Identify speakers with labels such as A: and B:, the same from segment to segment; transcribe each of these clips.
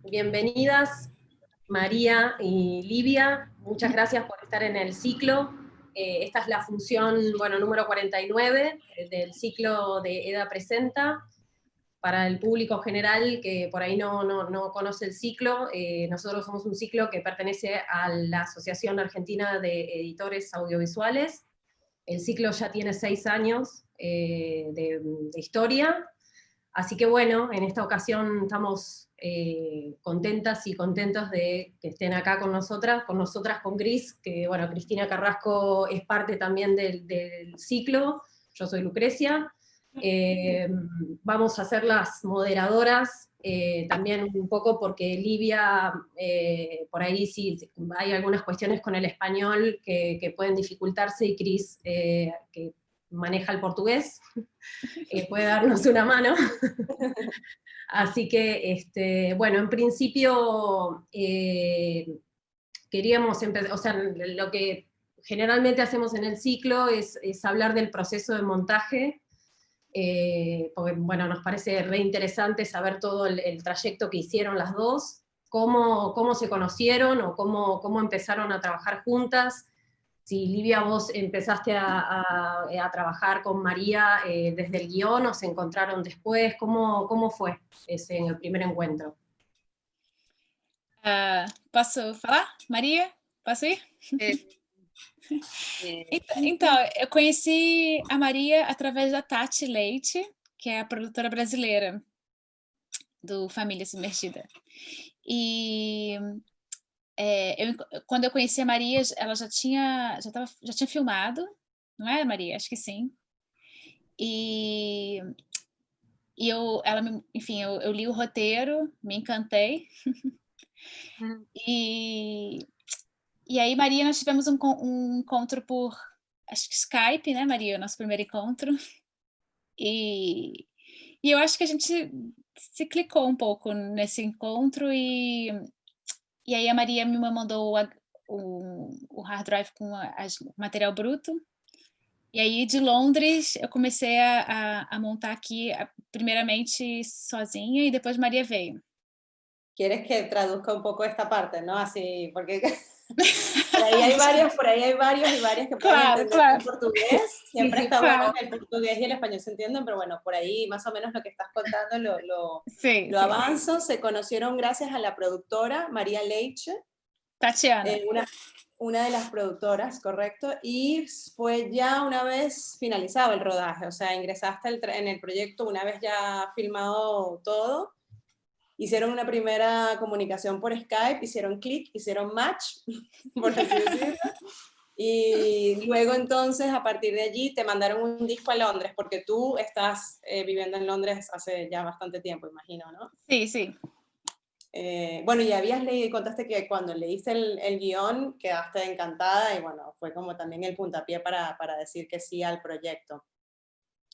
A: bienvenidas María y Livia, muchas gracias por estar en el ciclo. Esta es la función, número 49 del ciclo de EDA Presenta. Para el público general que por ahí no conoce el ciclo, nosotros somos un ciclo que pertenece a la Asociación Argentina de Editores Audiovisuales. El ciclo ya tiene 6 años de historia, así que en esta ocasión estamos contentas y contentos de que estén acá con nosotras, con Cris, que Cristina Carrasco es parte también del ciclo, yo soy Lucrecia. Vamos a ser las moderadoras, también un poco porque Livia, por ahí sí hay algunas cuestiones con el español que pueden dificultarse, y Cris, que maneja el portugués, puede darnos una mano. Así que, en principio, queríamos empezar, lo que generalmente hacemos en el ciclo es hablar del proceso de montaje, porque nos parece re interesante saber todo el trayecto que hicieron las dos, cómo se conocieron o cómo empezaron a trabajar juntas. Si Livia, vos empezaste a trabajar con María desde el guión, o se encontraron después, ¿cómo fue ese el primer encuentro?
B: Posso falar, Maria? Posso ir? Então, eu conheci a Maria através da Tati Leite, que é a produtora brasileira do Família Submergida. E quando eu conheci a Maria, ela já tinha filmado, não é, Maria? Acho que sim. Enfim, eu li o roteiro, me encantei. E aí, Maria, nós tivemos um encontro por, acho que Skype, né, Maria? O nosso primeiro encontro. E eu acho que a gente se clicou um pouco nesse encontro, e aí a Maria me mandou o hard drive com o material bruto. E aí, de Londres, eu comecei a montar aqui, primeiramente sozinha, e depois Maria veio.
C: ¿Quieres que traduzca un poco esta parte, no? Así, porque por ahí hay varios y varias que pueden entender el portugués. Siempre está bueno que el portugués y el español se entiendan, pero por ahí más o menos lo que estás contando lo avanzo. Se conocieron gracias a la productora María Leite.
B: Tatiana.
C: Una de las productoras, correcto, y fue ya una vez finalizado el rodaje, o sea, ingresaste en el proyecto una vez ya filmado todo. Hicieron una primera comunicación por Skype, hicieron clic, hicieron match, por así decirlo. Y luego entonces, a partir de allí, te mandaron un disco a Londres, porque tú estás viviendo en Londres hace ya bastante tiempo, imagino, ¿no?
B: Sí, sí.
C: Y habías leído, contaste que cuando leíste el guión quedaste encantada, y fue como también el puntapié para decir que sí al proyecto.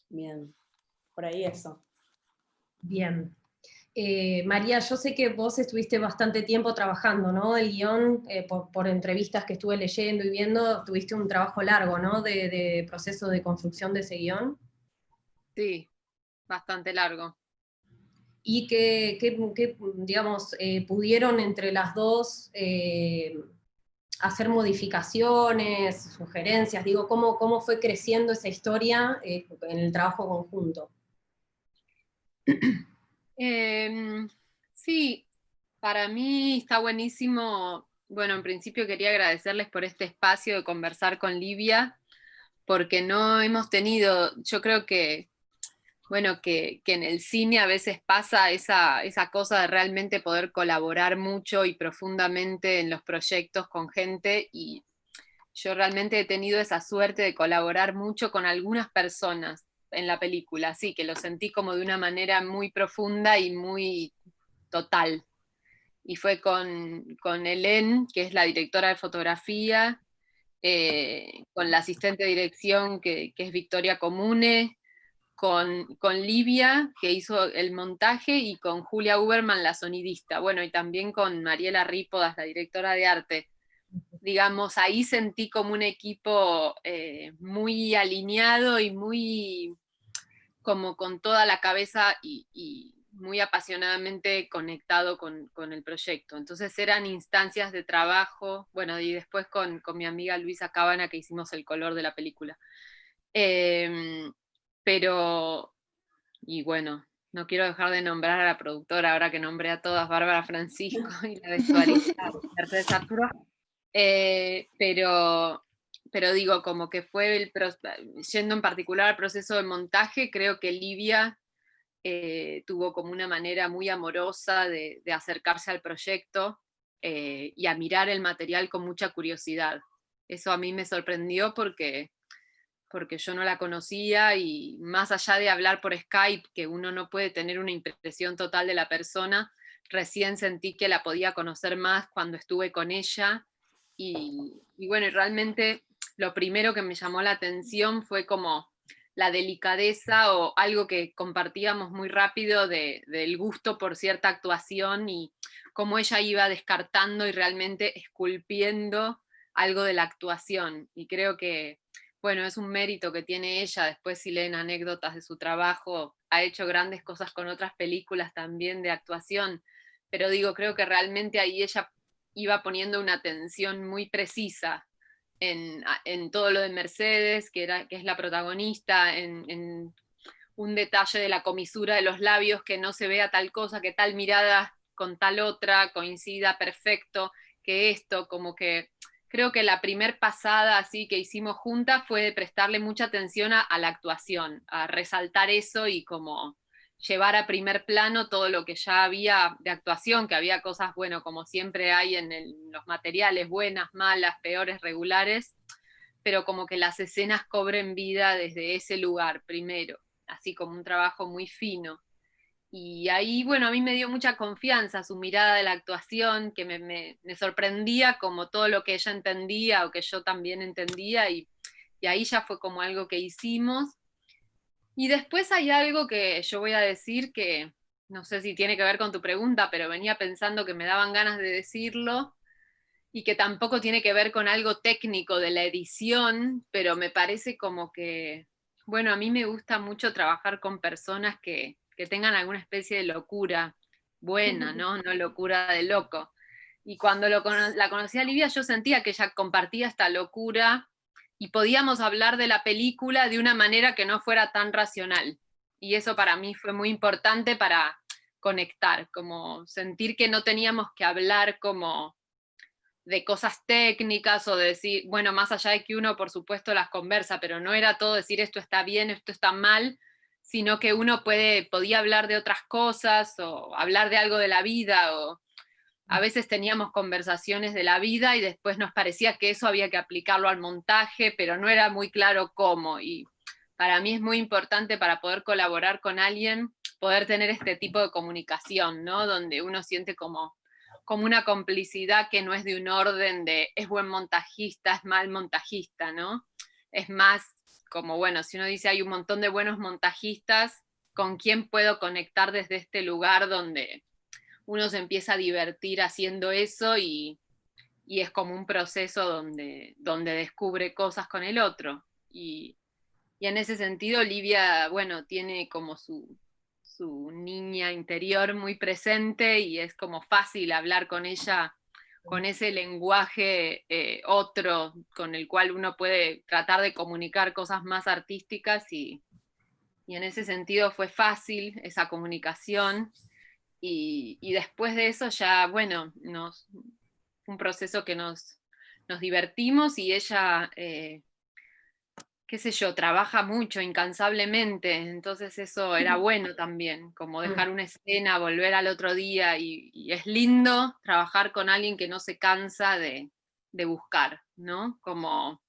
C: Bien, por ahí eso.
A: Bien. María, yo sé que vos estuviste bastante tiempo trabajando, ¿no? El guión, por entrevistas que estuve leyendo y viendo, tuviste un trabajo largo, ¿no? De proceso de construcción de ese guión.
D: Sí, bastante largo.
A: Y que digamos, pudieron entre las dos hacer modificaciones, sugerencias, digo, ¿cómo fue creciendo esa historia en el trabajo conjunto?
D: Sí, para mí está buenísimo. En principio quería agradecerles por este espacio de conversar con Livia, porque no hemos tenido, yo creo que en el cine a veces pasa esa cosa de realmente poder colaborar mucho y profundamente en los proyectos con gente, y yo realmente he tenido esa suerte de colaborar mucho con algunas personas en la película, así que lo sentí como de una manera muy profunda y muy total. Y fue con Hélène, que es la directora de fotografía, con la asistente de dirección, que es Victoria Comune, con Livia, que hizo el montaje, y con Julia Uberman, la sonidista. Y también con Mariela Rípodas, la directora de arte. Digamos, ahí sentí como un equipo muy alineado y muy como con toda la cabeza y muy apasionadamente conectado con el proyecto. Entonces eran instancias de trabajo, bueno, y después con mi amiga Luisa Cábana, que hicimos el color de la película. Pero, y bueno, no quiero dejar de nombrar a la productora, ahora que nombré a todas, Bárbara Francisco y la vestuarista Mercedes Arturo, pero digo, como que fue yendo en particular al proceso de montaje, creo que Livia tuvo como una manera muy amorosa de acercarse al proyecto y a mirar el material con mucha curiosidad. Eso a mí me sorprendió porque yo no la conocía, y más allá de hablar por Skype, que uno no puede tener una impresión total de la persona, recién sentí que la podía conocer más cuando estuve con ella, y bueno, y realmente lo primero que me llamó la atención fue como la delicadeza o algo que compartíamos muy rápido del gusto por cierta actuación, y cómo ella iba descartando y realmente esculpiendo algo de la actuación. Y creo que, bueno, es un mérito que tiene ella. Después, si leen anécdotas de su trabajo, ha hecho grandes cosas con otras películas también de actuación, pero digo, creo que realmente ahí ella iba poniendo una atención muy precisa en todo lo de Mercedes, que es la protagonista, en un detalle de la comisura de los labios, que no se vea tal cosa, que tal mirada con tal otra coincida perfecto, que esto, como que creo que la primer pasada así que hicimos juntas fue de prestarle mucha atención a la actuación, a resaltar eso y como llevar a primer plano todo lo que ya había de actuación, que había cosas, bueno, como siempre hay en los materiales, buenas, malas, peores, regulares, pero como que las escenas cobren vida desde ese lugar primero, así como un trabajo muy fino. Y ahí, bueno, a mí me dio mucha confianza su mirada de la actuación, que me sorprendía como todo lo que ella entendía o que yo también entendía, y ahí ya fue como algo que hicimos. Y después hay algo que yo voy a decir que no sé si tiene que ver con tu pregunta, pero venía pensando que me daban ganas de decirlo, y que tampoco tiene que ver con algo técnico de la edición, pero me parece como que, bueno, a mí me gusta mucho trabajar con personas que tengan alguna especie de locura buena, ¿no? No locura de loco. Y cuando la conocí a Livia, yo sentía que ella compartía esta locura y podíamos hablar de la película de una manera que no fuera tan racional. Y eso para mí fue muy importante para conectar, como sentir que no teníamos que hablar como de cosas técnicas o de decir, bueno, más allá de que uno por supuesto las conversa, pero no era todo decir esto está bien, esto está mal, sino que uno podía hablar de otras cosas o hablar de algo de la vida, o a veces teníamos conversaciones de la vida y después nos parecía que eso había que aplicarlo al montaje, pero no era muy claro cómo. Y para mí es muy importante, para poder colaborar con alguien, poder tener este tipo de comunicación, ¿no? Donde uno siente como una complicidad que no es de un orden de es buen montajista, es mal montajista, ¿no? Es más como, bueno, si uno dice hay un montón de buenos montajistas, ¿con quién puedo conectar desde este lugar donde uno se empieza a divertir haciendo eso, y es como un proceso donde descubre cosas con el otro? Y en ese sentido, Olivia, bueno, tiene como su niña interior muy presente, y es como fácil hablar con ella con ese lenguaje otro, con el cual uno puede tratar de comunicar cosas más artísticas, y en ese sentido fue fácil esa comunicación. Y después de eso ya, bueno, un proceso que nos divertimos, y ella qué sé yo, trabaja mucho, incansablemente, entonces eso era bueno también, como dejar una escena, volver al otro día, y es lindo trabajar con alguien que no se cansa de buscar, ¿no? Como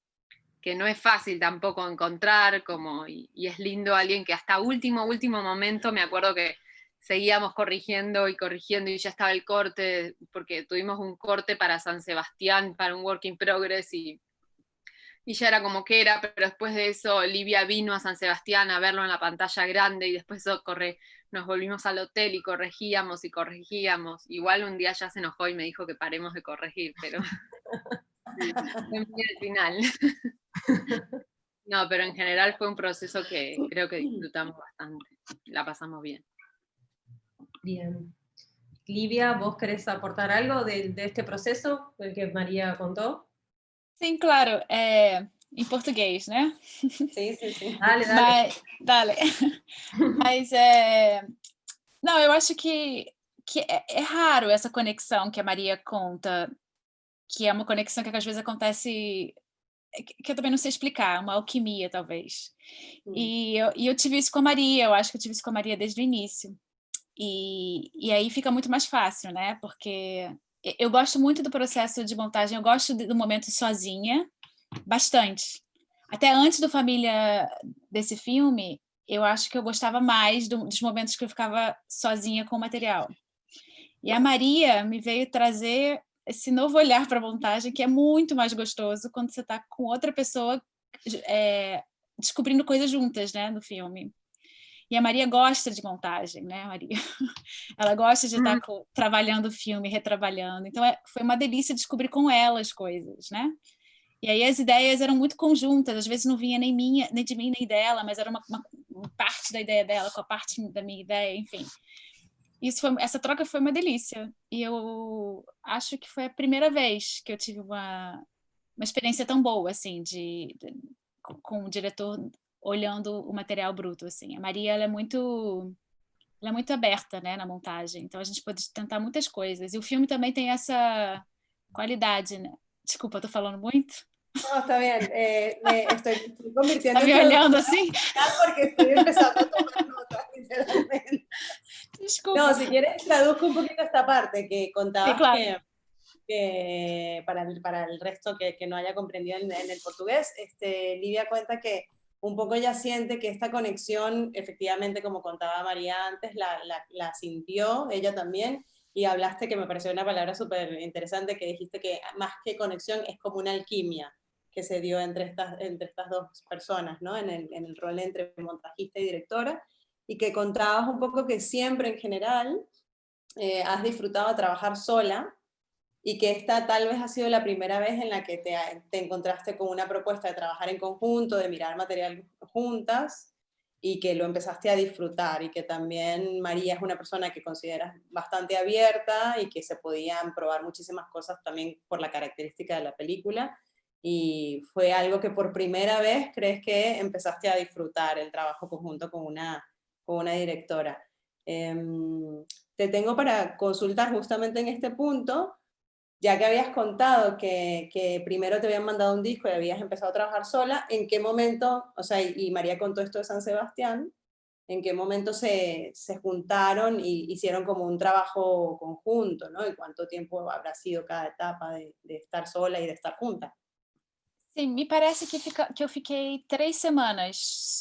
D: que no es fácil tampoco encontrar, y es lindo alguien que hasta último momento, me acuerdo que seguíamos corrigiendo y corrigiendo, y ya estaba el corte, porque tuvimos un corte para San Sebastián, para un work in progress, y ya era como que era, pero después de eso Olivia vino a San Sebastián a verlo en la pantalla grande, y después nos volvimos al hotel y corregíamos y corregíamos. Igual un día ya se enojó y me dijo que paremos de corregir, pero fue muy al final. No, pero en general fue un proceso que creo que disfrutamos bastante, la pasamos bien.
A: Bien. Livia, ¿vos querés aportar algo de este proceso del que María contó?
B: Sim, claro. Em português, né?
C: Sí, sí, sí.
A: Dale, dale.
B: Mas, dale. Mas não, eu acho que é raro essa conexão que a Maria conta, que é uma conexão que às vezes acontece, que eu também não sei explicar, uma alquimia, talvez. E eu tive isso com a Maria, eu acho que eu tive isso com a Maria desde o início. E aí fica muito mais fácil, né? Porque eu gosto muito do processo de montagem, eu gosto do momento sozinha, bastante. Até antes do Família, desse filme, eu acho que eu gostava mais dos momentos que eu ficava sozinha com o material. E a Maria me veio trazer esse novo olhar para a montagem, que é muito mais gostoso quando você está com outra pessoa descobrindo coisas juntas, né, no filme. E a Maria gosta de montagem, né, Maria? Ela gosta de estar trabalhando o filme, retrabalhando. Então foi uma delícia descobrir com ela as coisas, né? E aí as ideias eram muito conjuntas, às vezes não vinha nem minha, nem de mim, nem dela, mas era uma parte da ideia dela com a parte da minha ideia, enfim. Essa troca foi uma delícia. E eu acho que foi a primeira vez que eu tive uma experiência tão boa, assim, com o diretor olhando o material bruto, assim. A Maria, ela é muito aberta, né, na montagem. Então a gente pode tentar muitas coisas. E o filme também tem essa qualidade, né? Desculpa, eu tô falando muito?
C: No, está bien. Me estoy convirtiendo
B: Está me
C: en
B: olhando
C: traductora
B: assim?
C: porque estoy empezando a tomar notas, literalmente.
B: Desculpa.
C: No, si quieres traduzco un poquito esta parte que
B: Sí,
C: contabas
B: claro.
C: que para el resto que no haya comprendido en el portugués, Livia cuenta que un poco ella siente que esta conexión, efectivamente, como contaba María antes, la sintió ella también, y hablaste, que me pareció una palabra súper interesante, que dijiste que más que conexión es como una alquimia que se dio entre estas dos personas, ¿no? En el rol entre montajista y directora, y que contabas un poco que siempre en general has disfrutado trabajar sola, y que esta tal vez ha sido la primera vez en la que te encontraste con una propuesta de trabajar en conjunto, de mirar material juntas, y que lo empezaste a disfrutar, y que también María es una persona que consideras bastante abierta y que se podían probar muchísimas cosas también por la característica de la película, y fue algo que por primera vez crees que empezaste a disfrutar el trabajo conjunto con una directora. Te tengo para consultar justamente en este punto, ya que habías contado que primero te habían mandado un disco y habías empezado a trabajar sola, ¿en qué momento, o sea, y María contó esto de San Sebastián, en qué momento se juntaron y hicieron como un trabajo conjunto, ¿no? Y cuánto tiempo habrá sido cada etapa de estar sola y de estar junta?
B: Sim, me parece que eu fiquei 3 semanas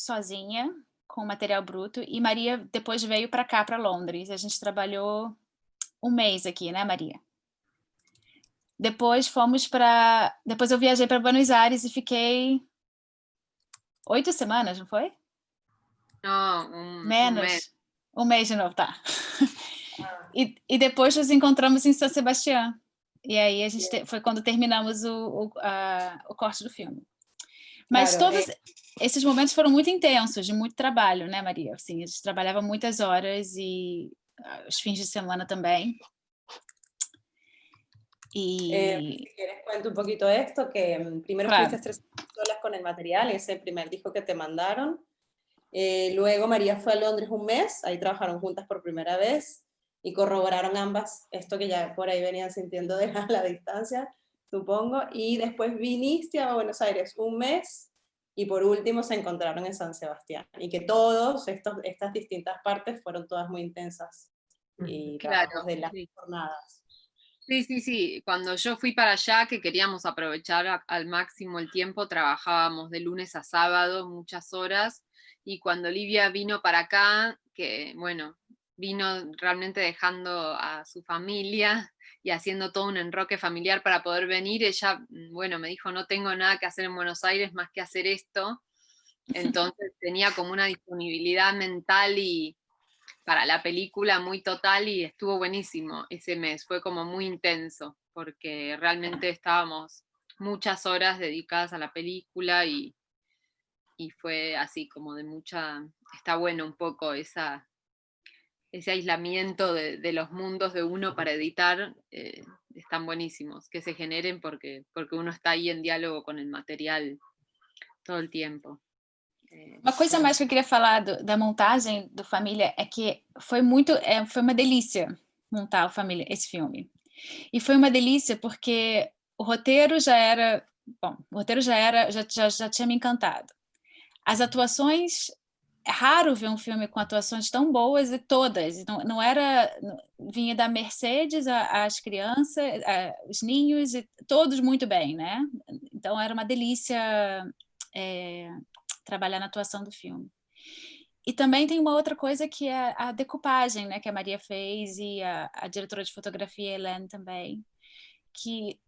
B: sozinha com o material bruto e Maria depois veio para cá, para Londres. A gente trabalhou 1 mês aqui, né, Maria? Depois eu viajei para Buenos Aires e fiquei 8 semanas, não foi?
D: No, un mes.
B: Menos. 1 mês de novo, tá. E depois nos encontramos em São Sebastião. E aí foi quando terminamos o corte do filme. Mas
C: Claro,
B: todos esses momentos foram muito intensos, de muito trabalho, né, Maria? Assim, a gente trabalhava muitas horas e os fins de semana também.
C: Si quieres cuento un poquito esto, que primero
B: Claro.
C: estuviste 3 semanas solas con el material, ese primer disco que te mandaron. Luego María fue a Londres 1 mes, ahí trabajaron juntas por primera vez y corroboraron ambas esto que ya por ahí venían sintiendo de la distancia, supongo. Y después viniste a Buenos Aires 1 mes y por último se encontraron en San Sebastián. Y que todas estas distintas partes fueron todas muy intensas y trabajos de las jornadas.
D: Sí, sí, sí. Cuando yo fui para allá, que queríamos aprovechar al máximo el tiempo, trabajábamos de lunes a sábado muchas horas. Y cuando Livia vino para acá, que bueno, vino realmente dejando a su familia y haciendo todo un enroque familiar para poder venir, ella, bueno, me dijo, no tengo nada que hacer en Buenos Aires más que hacer esto. Entonces tenía como una disponibilidad mental y para la película muy total, y estuvo buenísimo ese mes, fue como muy intenso, porque realmente estábamos muchas horas dedicadas a la película y fue así como de mucha, está bueno un poco esa ese aislamiento de los mundos de uno para editar, están buenísimos, que se generen porque uno está aí em diálogo com o material todo o tempo.
B: Uma coisa mais que eu queria falar da montagem do Família é que foi uma delícia montar o Família, esse filme. E foi uma delícia porque o roteiro já tinha me encantado. As atuações, é raro ver um filme com atuações tão boas e todas. Não vinha da Mercedes as crianças, os ninhos, e todos muito bem, né? Então era uma delícia trabalhar na atuação do filme. E também tem uma outra coisa que é a decupagem, né, que a Maria fez e a diretora de fotografia, Helene, também, que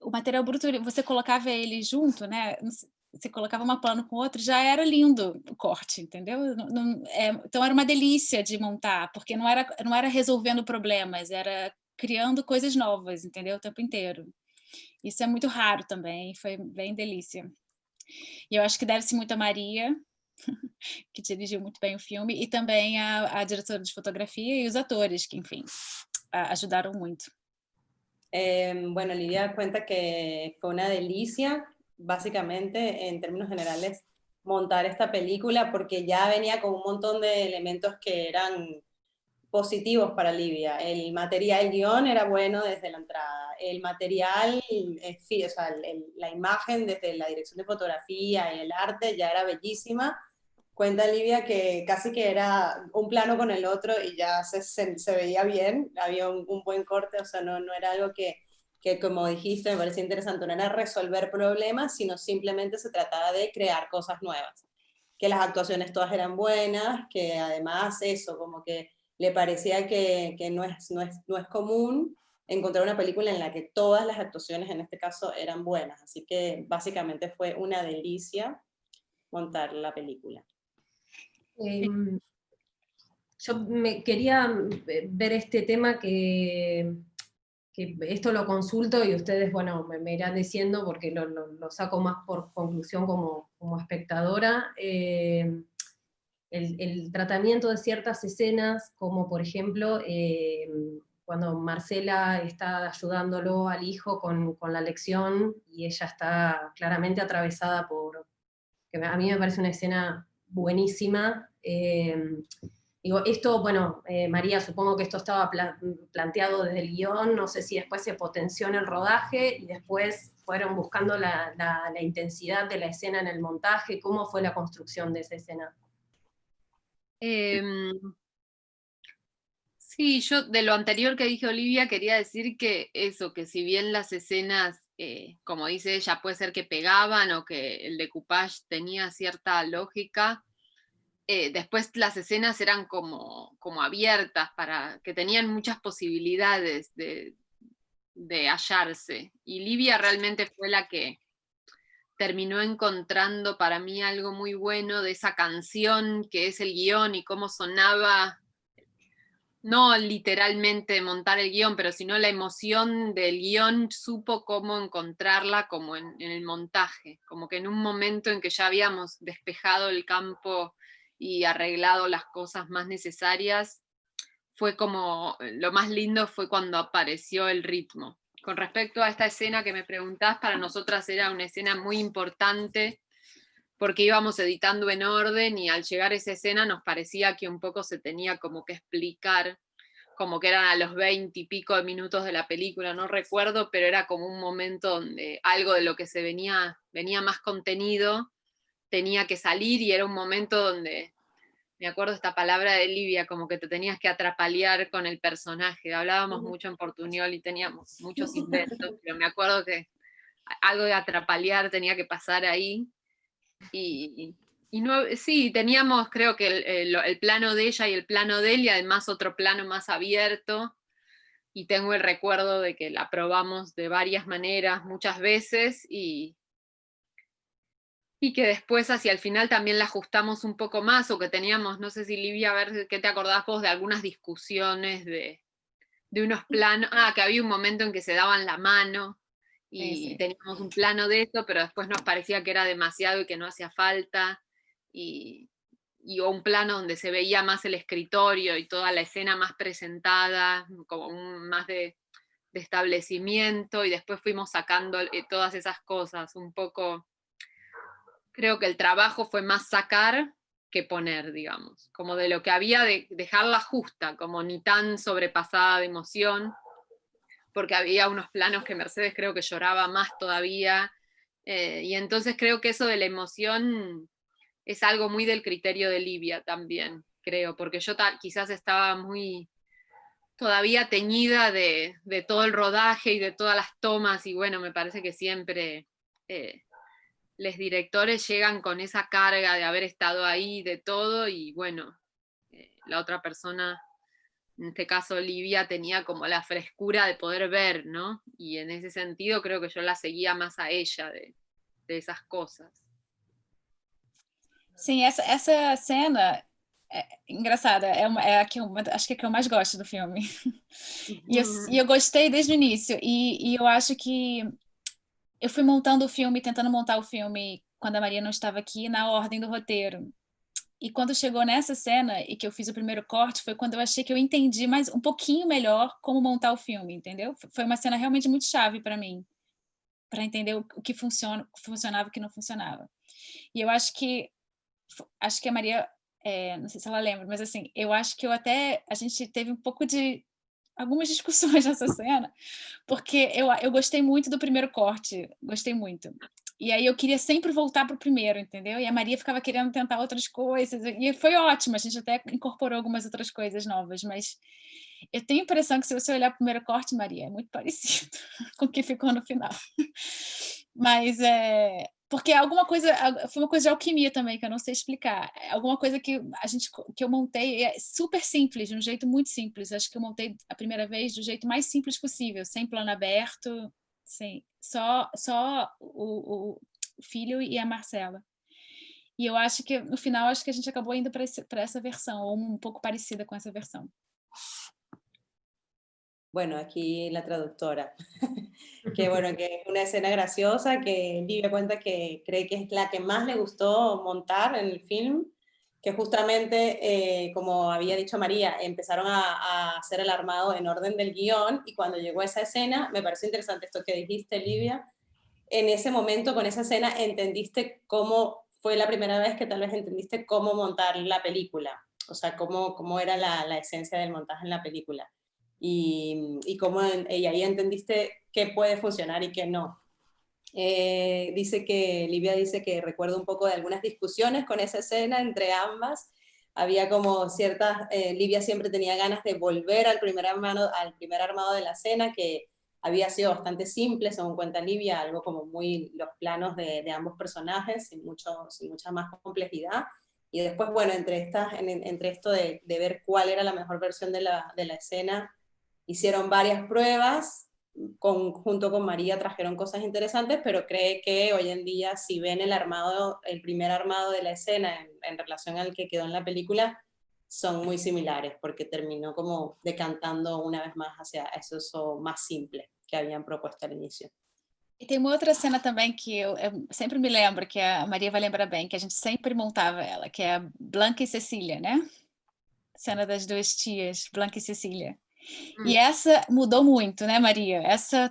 B: o material bruto, você colocava ele junto, né, você colocava uma plano com o outro, já era lindo o corte, entendeu? Então era uma delícia de montar, porque não era resolvendo problemas, era criando coisas novas, entendeu? O tempo inteiro. Isso é muito raro também, foi bem delícia. E eu acho que deve-se muito a Maria, que dirigiu muito bem o filme, e também a diretora de fotografia e os atores, que, enfim, ajudaron mucho.
C: Bueno, Lidia cuenta que fue una delicia, básicamente, en términos generales, montar esta película, porque ya venía con un montón de elementos que eran positivos para Livia. El material, el guión era bueno desde la entrada. El material, sí, o sea, la imagen desde la dirección de fotografía y el arte ya era bellísima. Cuenta Livia que casi que era un plano con el otro y ya se veía bien, había un buen corte, o sea, no era algo que como dijiste, me parecía interesante, no era resolver problemas, sino simplemente se trataba de crear cosas nuevas. Que las actuaciones todas eran buenas, que además eso, como que le parecía que no es común encontrar una película en la que todas las actuaciones en este caso eran buenas, así que básicamente fue una delicia montar la película.
A: Yo me quería ver este tema que esto lo consulto y ustedes, bueno, me irán diciendo porque lo saco más por conclusión como espectadora. El tratamiento de ciertas escenas, como por ejemplo cuando Marcela está ayudándolo al hijo con la lección y ella está claramente atravesada que a mí me parece una escena buenísima. Digo, esto, bueno, María, supongo que esto estaba planteado desde el guión, no sé si después se potenció en el rodaje y después fueron buscando la intensidad de la escena en el montaje. ¿Cómo fue la construcción de esa escena?
D: Sí, yo de lo anterior que dije Olivia quería decir que eso, que si bien las escenas, como dice ella, puede ser que pegaban o que el decoupage tenía cierta lógica, después las escenas eran como abiertas, que tenían muchas posibilidades de hallarse. Y Livia realmente fue la que terminó encontrando para mí algo muy bueno de esa canción que es el guión y cómo sonaba, no literalmente montar el guión, pero sino la emoción del guión, supo cómo encontrarla como en el montaje, como que en un momento en que ya habíamos despejado el campo y arreglado las cosas más necesarias, fue como, lo más lindo fue cuando apareció el ritmo. Con respecto a esta escena que me preguntás, para nosotras era una escena muy importante porque íbamos editando en orden y al llegar a esa escena nos parecía que un poco se tenía como que explicar, como que eran a los 20 y pico de minutos de la película, no recuerdo, pero era como un momento donde algo de lo que se venía más contenido tenía que salir y era un momento donde, me acuerdo esta palabra de Livia, como que te tenías que atrapalear con el personaje. Hablábamos mucho en portuñol y teníamos muchos inventos, pero me acuerdo que algo de atrapalear tenía que pasar ahí. Y no, sí, teníamos creo que el plano de ella y el plano de él, y además otro plano más abierto. Y tengo el recuerdo de que la probamos de varias maneras, muchas veces, y que después hacia el final también la ajustamos un poco más, o que teníamos, no sé si Livia, a ver qué te acordás vos de algunas discusiones de unos planos, que había un momento en que se daban la mano, y teníamos un plano de eso, pero después nos parecía que era demasiado y que no hacía falta, y o un plano donde se veía más el escritorio y toda la escena más presentada, como más de establecimiento, y después fuimos sacando todas esas cosas, un poco, creo que el trabajo fue más sacar que poner, digamos, como de lo que había de dejarla justa, como ni tan sobrepasada de emoción, porque había unos planos que Mercedes creo que lloraba más todavía, y entonces creo que eso de la emoción es algo muy del criterio de Livia también, creo, porque yo quizás estaba muy todavía teñida de todo el rodaje y de todas las tomas, y bueno, me parece que siempre los directores llegan con esa carga de haber estado ahí, de todo, y bueno, la otra persona, en este caso Livia, tenía como la frescura de poder ver, ¿no? Y en ese sentido creo que yo la seguía más a ella de esas cosas.
B: Sim, essa cena é engraçada, é a que acho que é a que eu mais gosto do filme. E eu gostei desde o início, e eu acho que eu fui montando o filme, tentando montar o filme quando a Maria não estava aqui, na ordem do roteiro. E quando chegou nessa cena e que eu fiz o primeiro corte, foi quando eu achei que eu entendi mais um pouquinho melhor como montar o filme, entendeu? Foi uma cena realmente muito chave para mim, para entender o que funcionava e o que não funcionava. E eu acho que a Maria, não sei se ela lembra, mas assim, eu acho que a gente teve um pouco de algumas discussões nessa cena, porque eu gostei muito do primeiro corte, gostei muito. E aí eu queria sempre voltar para o primeiro, entendeu? E a Maria ficava querendo tentar outras coisas, e foi ótimo, a gente até incorporou algumas outras coisas novas, mas eu tenho a impressão que se você olhar o primeiro corte, Maria, é muito parecido com o que ficou no final. Mas porque alguma coisa, foi uma coisa de alquimia também, que eu não sei explicar. Alguma coisa que eu montei é super simples, de um jeito muito simples. Acho que eu montei a primeira vez do jeito mais simples possível, sem plano aberto, só o filho e a Marcela. E eu acho que no final acho que a gente acabou indo para essa versão, ou um pouco parecida com essa versão.
C: Bueno, aquí la traductora, que bueno, que es una escena graciosa que Livia cuenta que cree que es la que más le gustó montar en el film, que justamente, como había dicho María, empezaron a hacer el armado en orden del guión, y cuando llegó esa escena, me pareció interesante esto que dijiste, Livia, en ese momento, con esa escena, entendiste cómo fue la primera vez que tal vez entendiste cómo montar la película, o sea, cómo era la esencia del montaje en la película. Y ahí entendiste qué puede funcionar y qué no. Livia dice que recuerda un poco de algunas discusiones con esa escena entre ambas. Había como ciertas, Livia siempre tenía ganas de volver al primer armado de la escena, que había sido bastante simple, según cuenta Livia, algo como muy los planos de ambos personajes, sin mucha más complejidad. Y después, bueno, entre esto de ver cuál era la mejor versión de la escena, hicieron varias pruebas, junto con María trajeron cosas interesantes, pero cree que hoy en día, si ven el primer armado de la escena en relación al que quedó en la película, son muy similares, porque terminó como decantando una vez más hacia eso más simple que habían propuesto al inicio.
B: E tem uma outra cena também que eu sempre me lembro, que a Maria vai lembrar bem, que a gente sempre montava ela, que é a Blanca e Cecília, né? Cena das duas tias, Blanca e Cecília. E essa mudou muito, né, Maria? Essa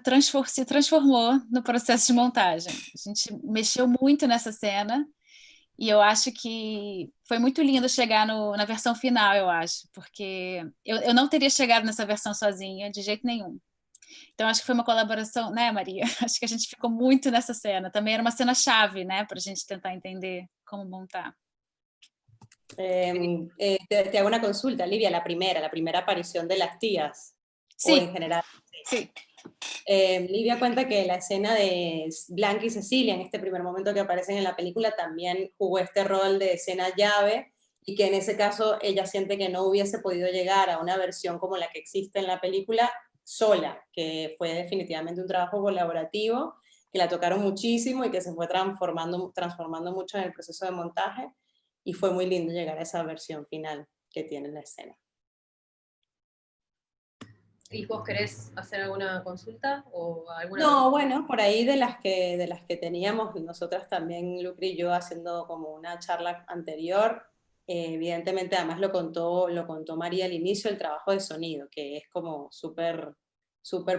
B: se transformou no processo de montagem. A gente mexeu muito nessa cena, e eu acho que foi muito lindo chegar na versão final, eu acho, porque eu não teria chegado nessa versão sozinha, de jeito nenhum. Então, acho que foi uma colaboração, né, Maria? Acho que a gente ficou muito nessa cena. Também era uma cena-chave, né, para a gente tentar entender como montar.
C: Te hago una consulta, Livia, la primera aparición de las tías,
B: Sí.
C: o en general.
B: Sí.
C: Livia cuenta que la escena de Blanca y Cecilia, en este primer momento que aparecen en la película, también jugó este rol de escena llave, y que en ese caso ella siente que no hubiese podido llegar a una versión como la que existe en la película sola, que fue definitivamente un trabajo colaborativo, que la tocaron muchísimo y que se fue transformando mucho en el proceso de montaje, y fue muy lindo llegar a esa versión final que tiene la escena.
A: ¿Y vos querés hacer alguna consulta? O alguna
C: No, bueno, por ahí de las que teníamos nosotras también, Lucri y yo, haciendo como una charla anterior, evidentemente, además lo contó María al inicio, el trabajo de sonido, que es como súper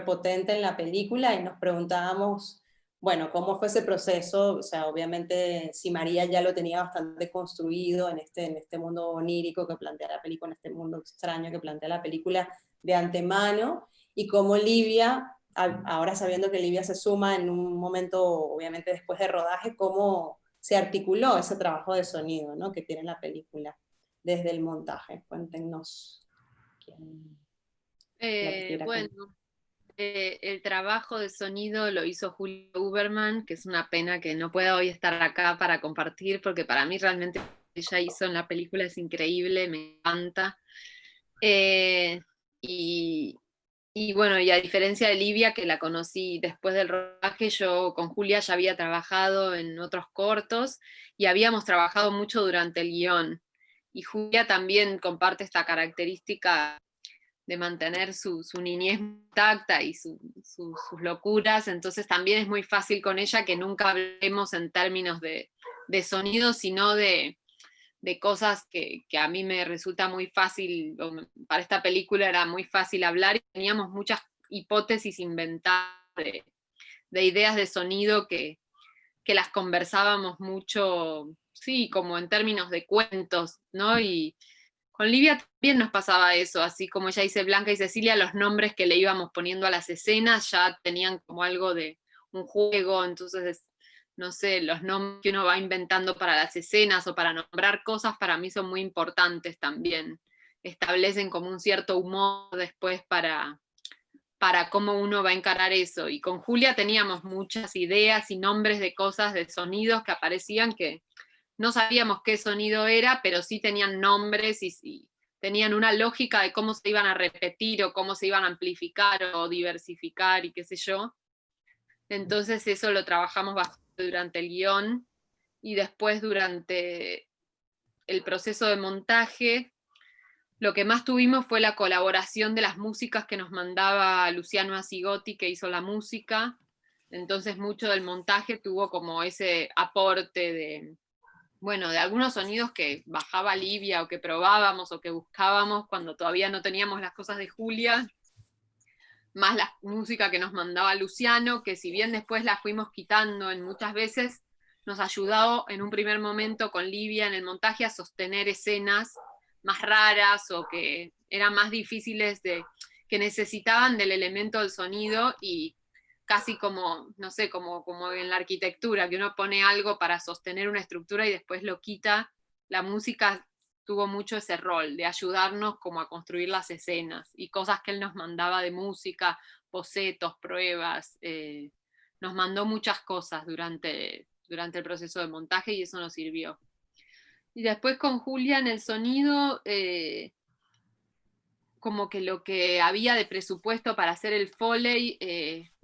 C: potente en la película, y nos preguntábamos, bueno, ¿cómo fue ese proceso? O sea, obviamente, si María ya lo tenía bastante construido en este mundo onírico que plantea la película, en este mundo extraño que plantea la película de antemano, y cómo Livia, ahora sabiendo que Livia se suma en un momento, obviamente después de rodaje, cómo se articuló ese trabajo de sonido, ¿no?, que tiene la película desde el montaje. Cuéntenos quién la quiera contar.
D: Bueno, el trabajo de sonido lo hizo Julia Uberman, que es una pena que no pueda hoy estar acá para compartir, porque para mí realmente ella hizo en la película es increíble, me encanta. Eh, y, y bueno, y a diferencia de Livia, que la conocí después del rodaje, yo con Julia ya había trabajado en otros cortos y habíamos trabajado mucho durante el guión. Y Julia también comparte esta característica de mantener su niñez intacta y sus locuras, entonces también es muy fácil con ella que nunca hablemos en términos de sonido, sino de cosas que a mí me resulta muy fácil, para esta película era muy fácil hablar, y teníamos muchas hipótesis inventadas de ideas de sonido que las conversábamos mucho, sí, como en términos de cuentos, ¿no? Y con Livia también nos pasaba eso, así como ella dice Blanca y Cecilia, los nombres que le íbamos poniendo a las escenas ya tenían como algo de un juego, entonces, no sé, los nombres que uno va inventando para las escenas o para nombrar cosas para mí son muy importantes también. Establecen como un cierto humor después para cómo uno va a encarar eso. Y con Julia teníamos muchas ideas y nombres de cosas, de sonidos que aparecían que no sabíamos qué sonido era, pero sí tenían nombres y tenían una lógica de cómo se iban a repetir o cómo se iban a amplificar o diversificar y qué sé yo. Entonces eso lo trabajamos bastante durante el guión, y después durante el proceso de montaje lo que más tuvimos fue la colaboración de las músicas que nos mandaba Luciano Asigotti, que hizo la música. Entonces mucho del montaje tuvo como ese aporte de algunos sonidos que bajaba Livia o que probábamos o que buscábamos cuando todavía no teníamos las cosas de Julia, más la música que nos mandaba Luciano, que si bien después la fuimos quitando en muchas veces, nos ayudó en un primer momento con Livia en el montaje a sostener escenas más raras o que eran más difíciles que necesitaban del elemento del sonido, y casi como, no sé, como en la arquitectura, que uno pone algo para sostener una estructura y después lo quita. La música tuvo mucho ese rol de ayudarnos como a construir las escenas y cosas que él nos mandaba de música, bocetos, pruebas, nos mandó muchas cosas durante el proceso de montaje y eso nos sirvió. Y después con Julia en el sonido, como que lo que había de presupuesto para hacer el Foley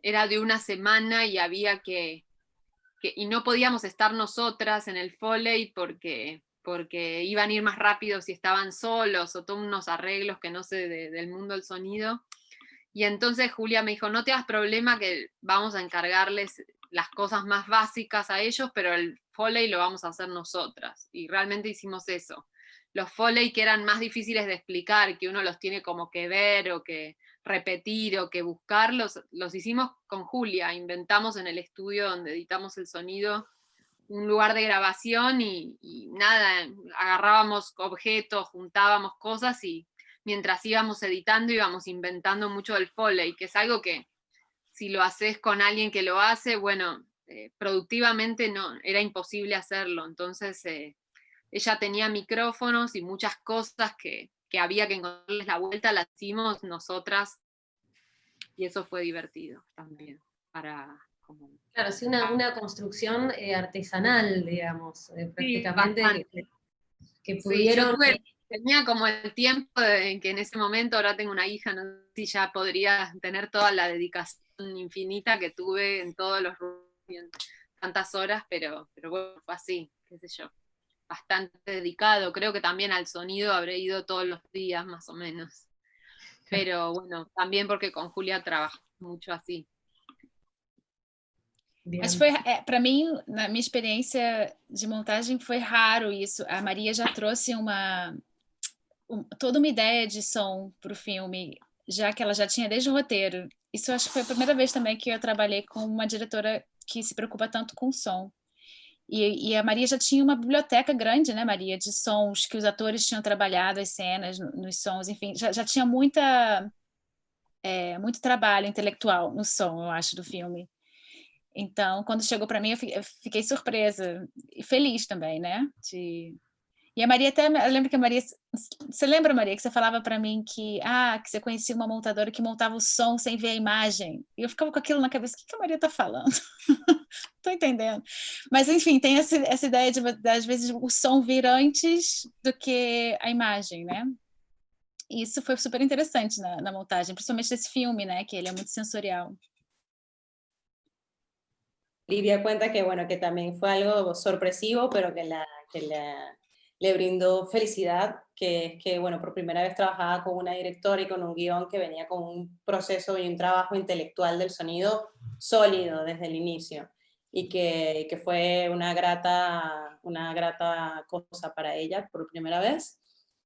D: era de una semana y había y no podíamos estar nosotras en el Foley porque iban a ir más rápido si estaban solos o todos unos arreglos que no sé del mundo del sonido. Y entonces Julia me dijo, no te hagas problema que vamos a encargarles las cosas más básicas a ellos, pero el Foley lo vamos a hacer nosotras. Y realmente hicimos eso. Los Foley que eran más difíciles de explicar, que uno los tiene como que ver o que repetir o que buscar, los hicimos con Julia. Inventamos en el estudio donde editamos el sonido un lugar de grabación y nada, agarrábamos objetos, juntábamos cosas y mientras íbamos editando íbamos inventando mucho del Foley, que es algo que si lo haces con alguien que lo hace, bueno, productivamente no, era imposible hacerlo. Entonces ella tenía micrófonos y muchas cosas que había que encontrarles la vuelta, las hicimos nosotras y eso fue divertido también para...
A: Claro, sí, una construcción artesanal, digamos, prácticamente que
D: Sí, yo
A: pudieron...
D: tenía como el tiempo en que en ese momento, ahora tengo una hija, no sé si ya podría tener toda la dedicación infinita que tuve en todos los rubros y en tantas horas, pero bueno, fue así, qué sé yo, bastante dedicado. Creo que también al sonido habré ido todos los días más o menos. Pero bueno, también porque con Julia trabajé mucho así.
B: Mas
A: Bien.
B: foi, para mim, na minha experiência de montagem, foi raro isso. A Maria já trouxe toda uma ideia de som para o filme, já que ela já tinha desde o roteiro. Isso eu acho que foi a primeira vez também que eu trabalhei com uma diretora que se preocupa tanto com som. E a Maria já tinha uma biblioteca grande, né, Maria, de sons que os atores tinham trabalhado, as cenas, nos sons, enfim, já tinha muito trabalho intelectual no som, eu acho, do filme. Então, quando chegou para mim, eu fiquei surpresa e feliz também, né? E a Maria até, eu lembro que a Maria, você lembra, Maria, que você falava para mim que você conhecia uma montadora que montava o som sem ver a imagem? E eu ficava com aquilo na cabeça, o que a Maria está falando? Tô entendendo. Mas, enfim, tem essa ideia de, às vezes, o som vir antes do que a imagem, né? E isso foi super interessante na montagem, principalmente desse filme, né? Que ele é muito sensorial.
C: Livia cuenta que, bueno, que también fue algo sorpresivo, pero le brindó felicidad, que es que, bueno, por primera vez trabajaba con una directora y con un guión que venía con un proceso y un trabajo intelectual del sonido sólido desde el inicio, y que fue una grata cosa para ella por primera vez.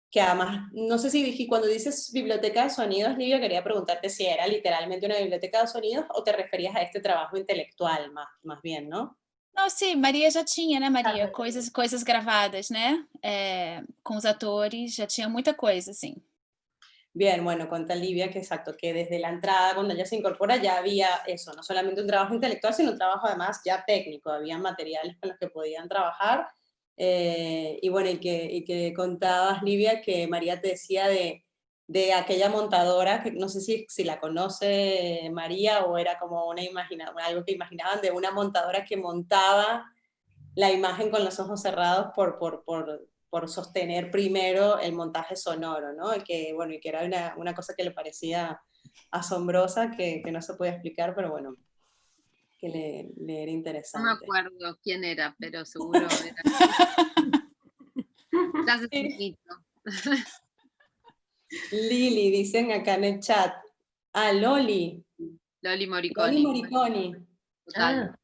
C: Que además, no sé si cuando dices biblioteca de sonidos, Livia, quería preguntarte si era literalmente una biblioteca de sonidos o te referías a este trabajo intelectual más bien, ¿no?
B: Não, sim, Maria já tinha, né, Maria? Coisas gravadas, né? Com os atores, já tinha muita coisa, assim.
C: Bien, bueno, cuenta Livia que exacto, que desde la entrada, cuando ella se incorpora, ya había eso, no solamente un trabajo intelectual, sino un trabajo además ya técnico, había materiales con los que podían trabajar. Y bueno, y que contabas, Livia, que María te decía de aquella montadora, que no sé si la conoce María o era como algo que imaginaban de una montadora que montaba la imagen con los ojos cerrados por sostener primero el montaje sonoro, ¿no? Y que, bueno, y que era una cosa que le parecía asombrosa, que no se puede explicar, pero bueno, que le era
D: No
C: interesante.
D: me acuerdo quién era, pero seguro era. Ya se mito.
C: Lili, dicen acá en el chat. Ah, Loli.
D: Loli Moriconi.
C: Loli Moriconi.
D: Total.
A: Ah,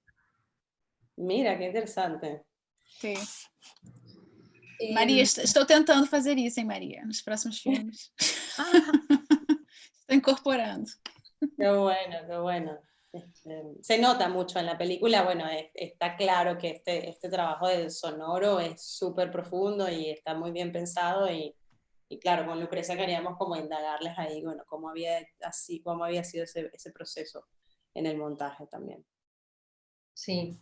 C: Mira, qué interesante.
B: Sim. Maria, estou tentando fazer isso, hein, Maria? Nos próximos filmes. Estou incorporando.
C: Qué bueno, qué bueno. Se nota mucho en la película, bueno, está claro que este trabajo del sonoro es súper profundo y está muy bien pensado y claro, con Lucrecia queríamos como indagarles ahí, bueno, cómo había sido ese proceso en el montaje también.
A: sí.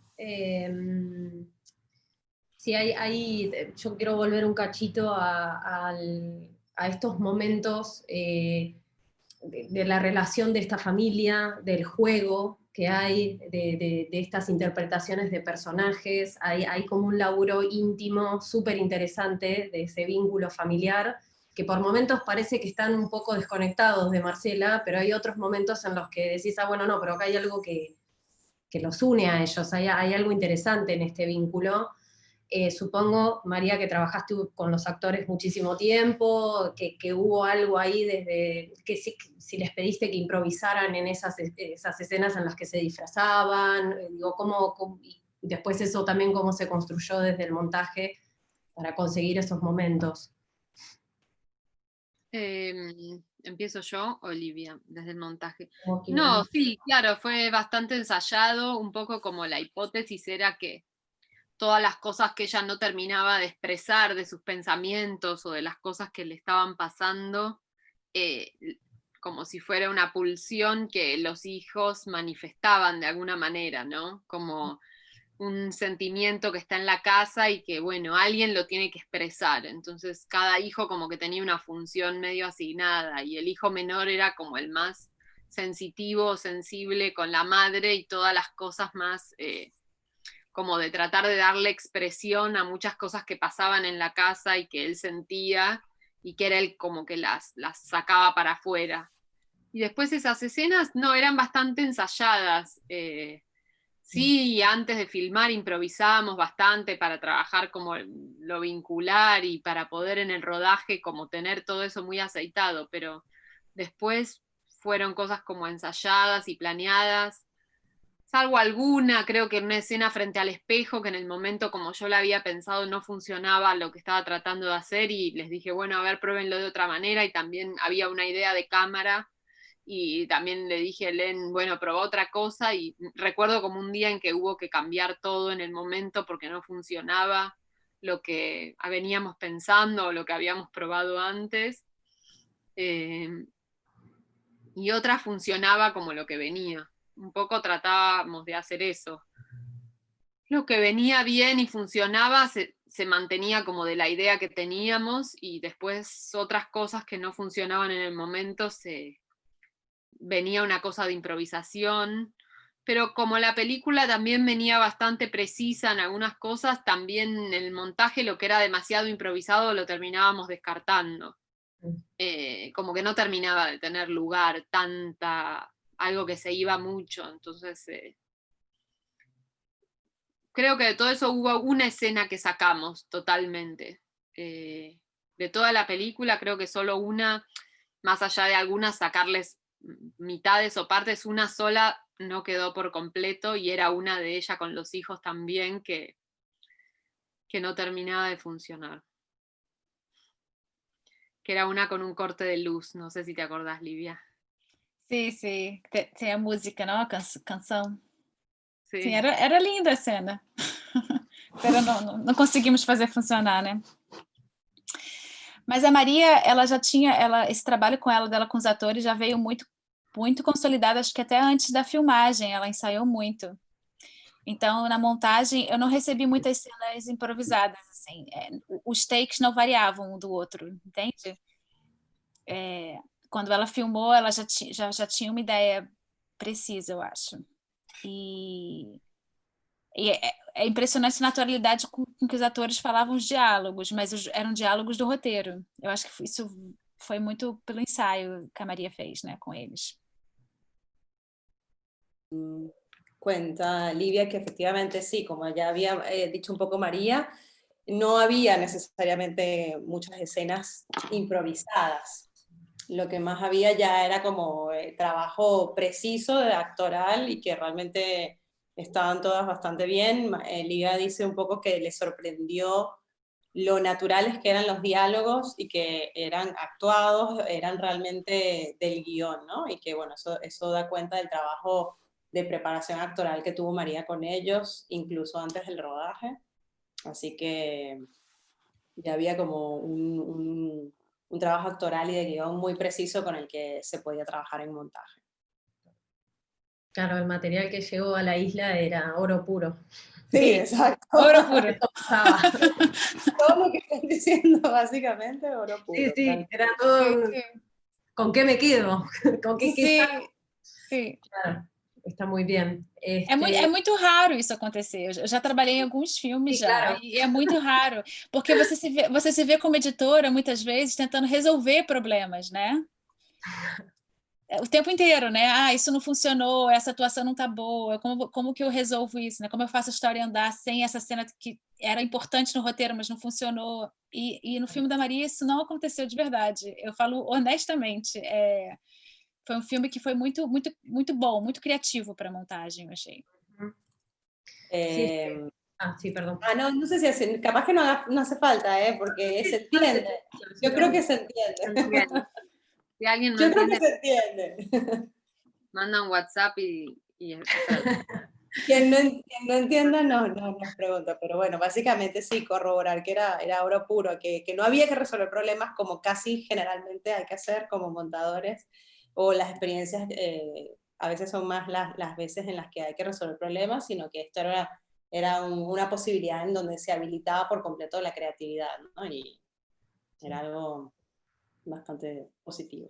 A: Sí, yo quiero volver un cachito a estos momentos de la relación de esta familia, del juego que hay, de estas interpretaciones de personajes. Hay como un laburo íntimo súper interesante de ese vínculo familiar, que por momentos parece que están un poco desconectados de Marcela, pero hay otros momentos en los que decís, bueno, no, pero acá hay algo que los une a ellos, hay algo interesante en este vínculo. Supongo, María, que trabajaste con los actores muchísimo tiempo, que hubo algo ahí desde, que si les pediste que improvisaran en esas escenas en las que se disfrazaban, digo, y después eso también cómo se construyó desde el montaje para conseguir esos momentos.
D: ¿Empiezo yo, Olivia, desde el montaje?
A: Como
D: No,
A: quieran.
D: sí, claro, fue bastante ensayado, un poco como la hipótesis era que todas las cosas que ella no terminaba de expresar, de sus pensamientos o de las cosas que le estaban pasando, como si fuera una pulsión que los hijos manifestaban de alguna manera, ¿no? Como un sentimiento que está en la casa y que, bueno, alguien lo tiene que expresar. Entonces, cada hijo como que tenía una función medio asignada y el hijo menor era como el más sensitivo, sensible con la madre y todas las cosas más como de tratar de darle expresión a muchas cosas que pasaban en la casa y que él sentía y que era él como que las sacaba para afuera. Y después esas escenas, no, eran bastante ensayadas. Sí, antes de filmar improvisábamos bastante para trabajar como lo vincular y para poder en el rodaje como tener todo eso muy aceitado, pero después fueron cosas como ensayadas y planeadas. Salvo alguna, creo que una escena frente al espejo, que en el momento como yo la había pensado no funcionaba lo que estaba tratando de hacer y les dije, bueno, a ver, pruébenlo de otra manera, y también había una idea de cámara y también le dije a Helen, bueno, probá otra cosa, y recuerdo como un día en que hubo que cambiar todo en el momento porque no funcionaba lo que veníamos pensando o lo que habíamos probado antes, y otra funcionaba como lo que venía. Un poco tratábamos de hacer eso. Lo que venía bien y funcionaba se mantenía como de la idea que teníamos, y después otras cosas que no funcionaban en el momento venía una cosa de improvisación, pero como la película también venía bastante precisa en algunas cosas, también en el montaje lo que era demasiado improvisado lo terminábamos descartando. Como que no terminaba de tener lugar algo que se iba mucho, entonces creo que de todo eso hubo una escena que sacamos totalmente. De toda la película creo que solo una, más allá de algunas sacarles mitades o partes, una sola no quedó por completo, y era una de ella con los hijos también que no terminaba de funcionar. Que era una con un corte de luz, no sé si te acordás, Livia.
B: Sim, sim. Tem a música, não? A canção.
D: Sí.
B: Sim, era linda a cena. Pero não conseguimos fazer funcionar, né? Mas a Maria, ela já tinha, esse trabalho com dela com os atores já veio muito, muito consolidado, acho que até antes da filmagem, ela ensaiou muito. Então, na montagem, eu não recebi muitas cenas improvisadas, assim. Os takes não variavam um do outro, entende? Quando ela filmou, ela já tinha uma ideia precisa, eu acho. E é impressionante a naturalidade com que os atores falavam os diálogos, mas eram diálogos do roteiro. Eu acho que isso foi muito pelo ensaio que a Maria fez, né, com eles.
C: Cuenta Livia que efectivamente sí, como ya había dicho un poco María, no había necesariamente muchas escenas improvisadas. Lo que más había ya era como trabajo preciso de actoral y que realmente estaban todas bastante bien. Livia dice un poco que le sorprendió lo naturales que eran los diálogos y que eran actuados, eran realmente del guión, ¿no? Y que bueno, eso da cuenta del trabajo de preparación actoral que tuvo María con ellos, incluso antes del rodaje. Así que ya había como un trabajo actoral y de guión muy preciso con el que se podía trabajar en montaje.
A: Claro, el material que llegó a la isla era oro puro.
C: Sí, exacto.
B: Oro puro.
C: Todo lo que están diciendo, básicamente, oro puro.
A: Sí, era todo... ¿Con qué me quedo? ¿Con qué
B: Sim, sim.
A: Claro, está muy bien.
B: É muito raro isso acontecer. Eu já trabalhei em alguns filmes
A: claro.
B: e é muito raro, porque você se vê como editora muitas vezes tentando resolver problemas, né? O tempo inteiro, né? Ah, isso não funcionou, essa atuação não tá boa, como que eu resolvo isso, né? Como eu faço a história andar sem essa cena que era importante no roteiro, mas não funcionou. E no filme da Maria isso não aconteceu de verdade. Eu falo honestamente, foi um filme que foi muito, muito, muito bom, muito criativo para a montagem, eu achei.
A: Sí, perdón.
C: No sé si capaz que no hace falta, porque se entiende. Yo creo que se entiende.
D: Si alguien no entiende, creo que se entiende. Manda un WhatsApp y
C: Quien no entienda no nos pregunta, pero bueno, básicamente sí, corroborar que era oro puro, que no había que resolver problemas como casi generalmente hay que hacer como montadores, o las experiencias a veces son más las veces en las que hay que resolver problemas, sino que esto era una posibilidad en donde se habilitaba por completo la creatividad, ¿no? Y era algo bastante positivo.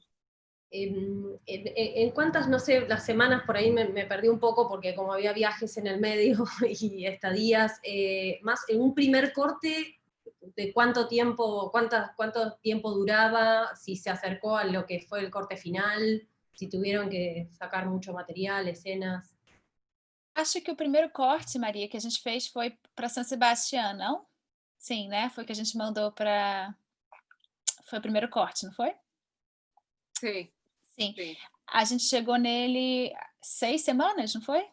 A: En cuántas, no sé, las semanas por ahí me perdí un poco porque como había viajes en el medio y estadías, más en un primer corte, ¿de cuánto tiempo duraba? Si se acercó a lo que fue el corte final, si tuvieron que sacar mucho material, escenas.
B: Acho que o primeiro corte, Maria, que a gente fez foi para San Sebastián, não? Sim, né? Foi que a gente mandou para... Foi o primeiro corte, não foi?
D: Sim.
B: Sim. A gente chegou nele 6 semanas, não foi?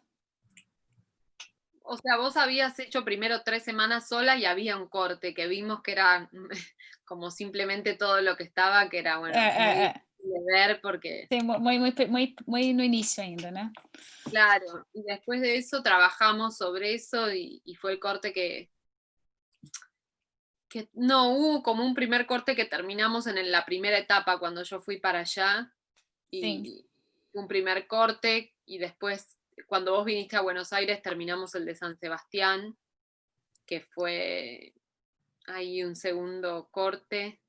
D: O sea, vos habías hecho primero 3 semanas sola y había un corte que vimos que era como simplemente todo lo que estaba, que era, bueno, muy difícil de ver porque...
B: Sim, muy no início ainda, né?
D: Claro, y después de eso trabajamos sobre eso y fue el corte que no, hubo como un primer corte que terminamos en la primera etapa cuando yo fui para allá,
B: Sim.
D: y un primer corte, y después cuando vos viniste a Buenos Aires terminamos el de San Sebastián, que fue ahí un segundo corte.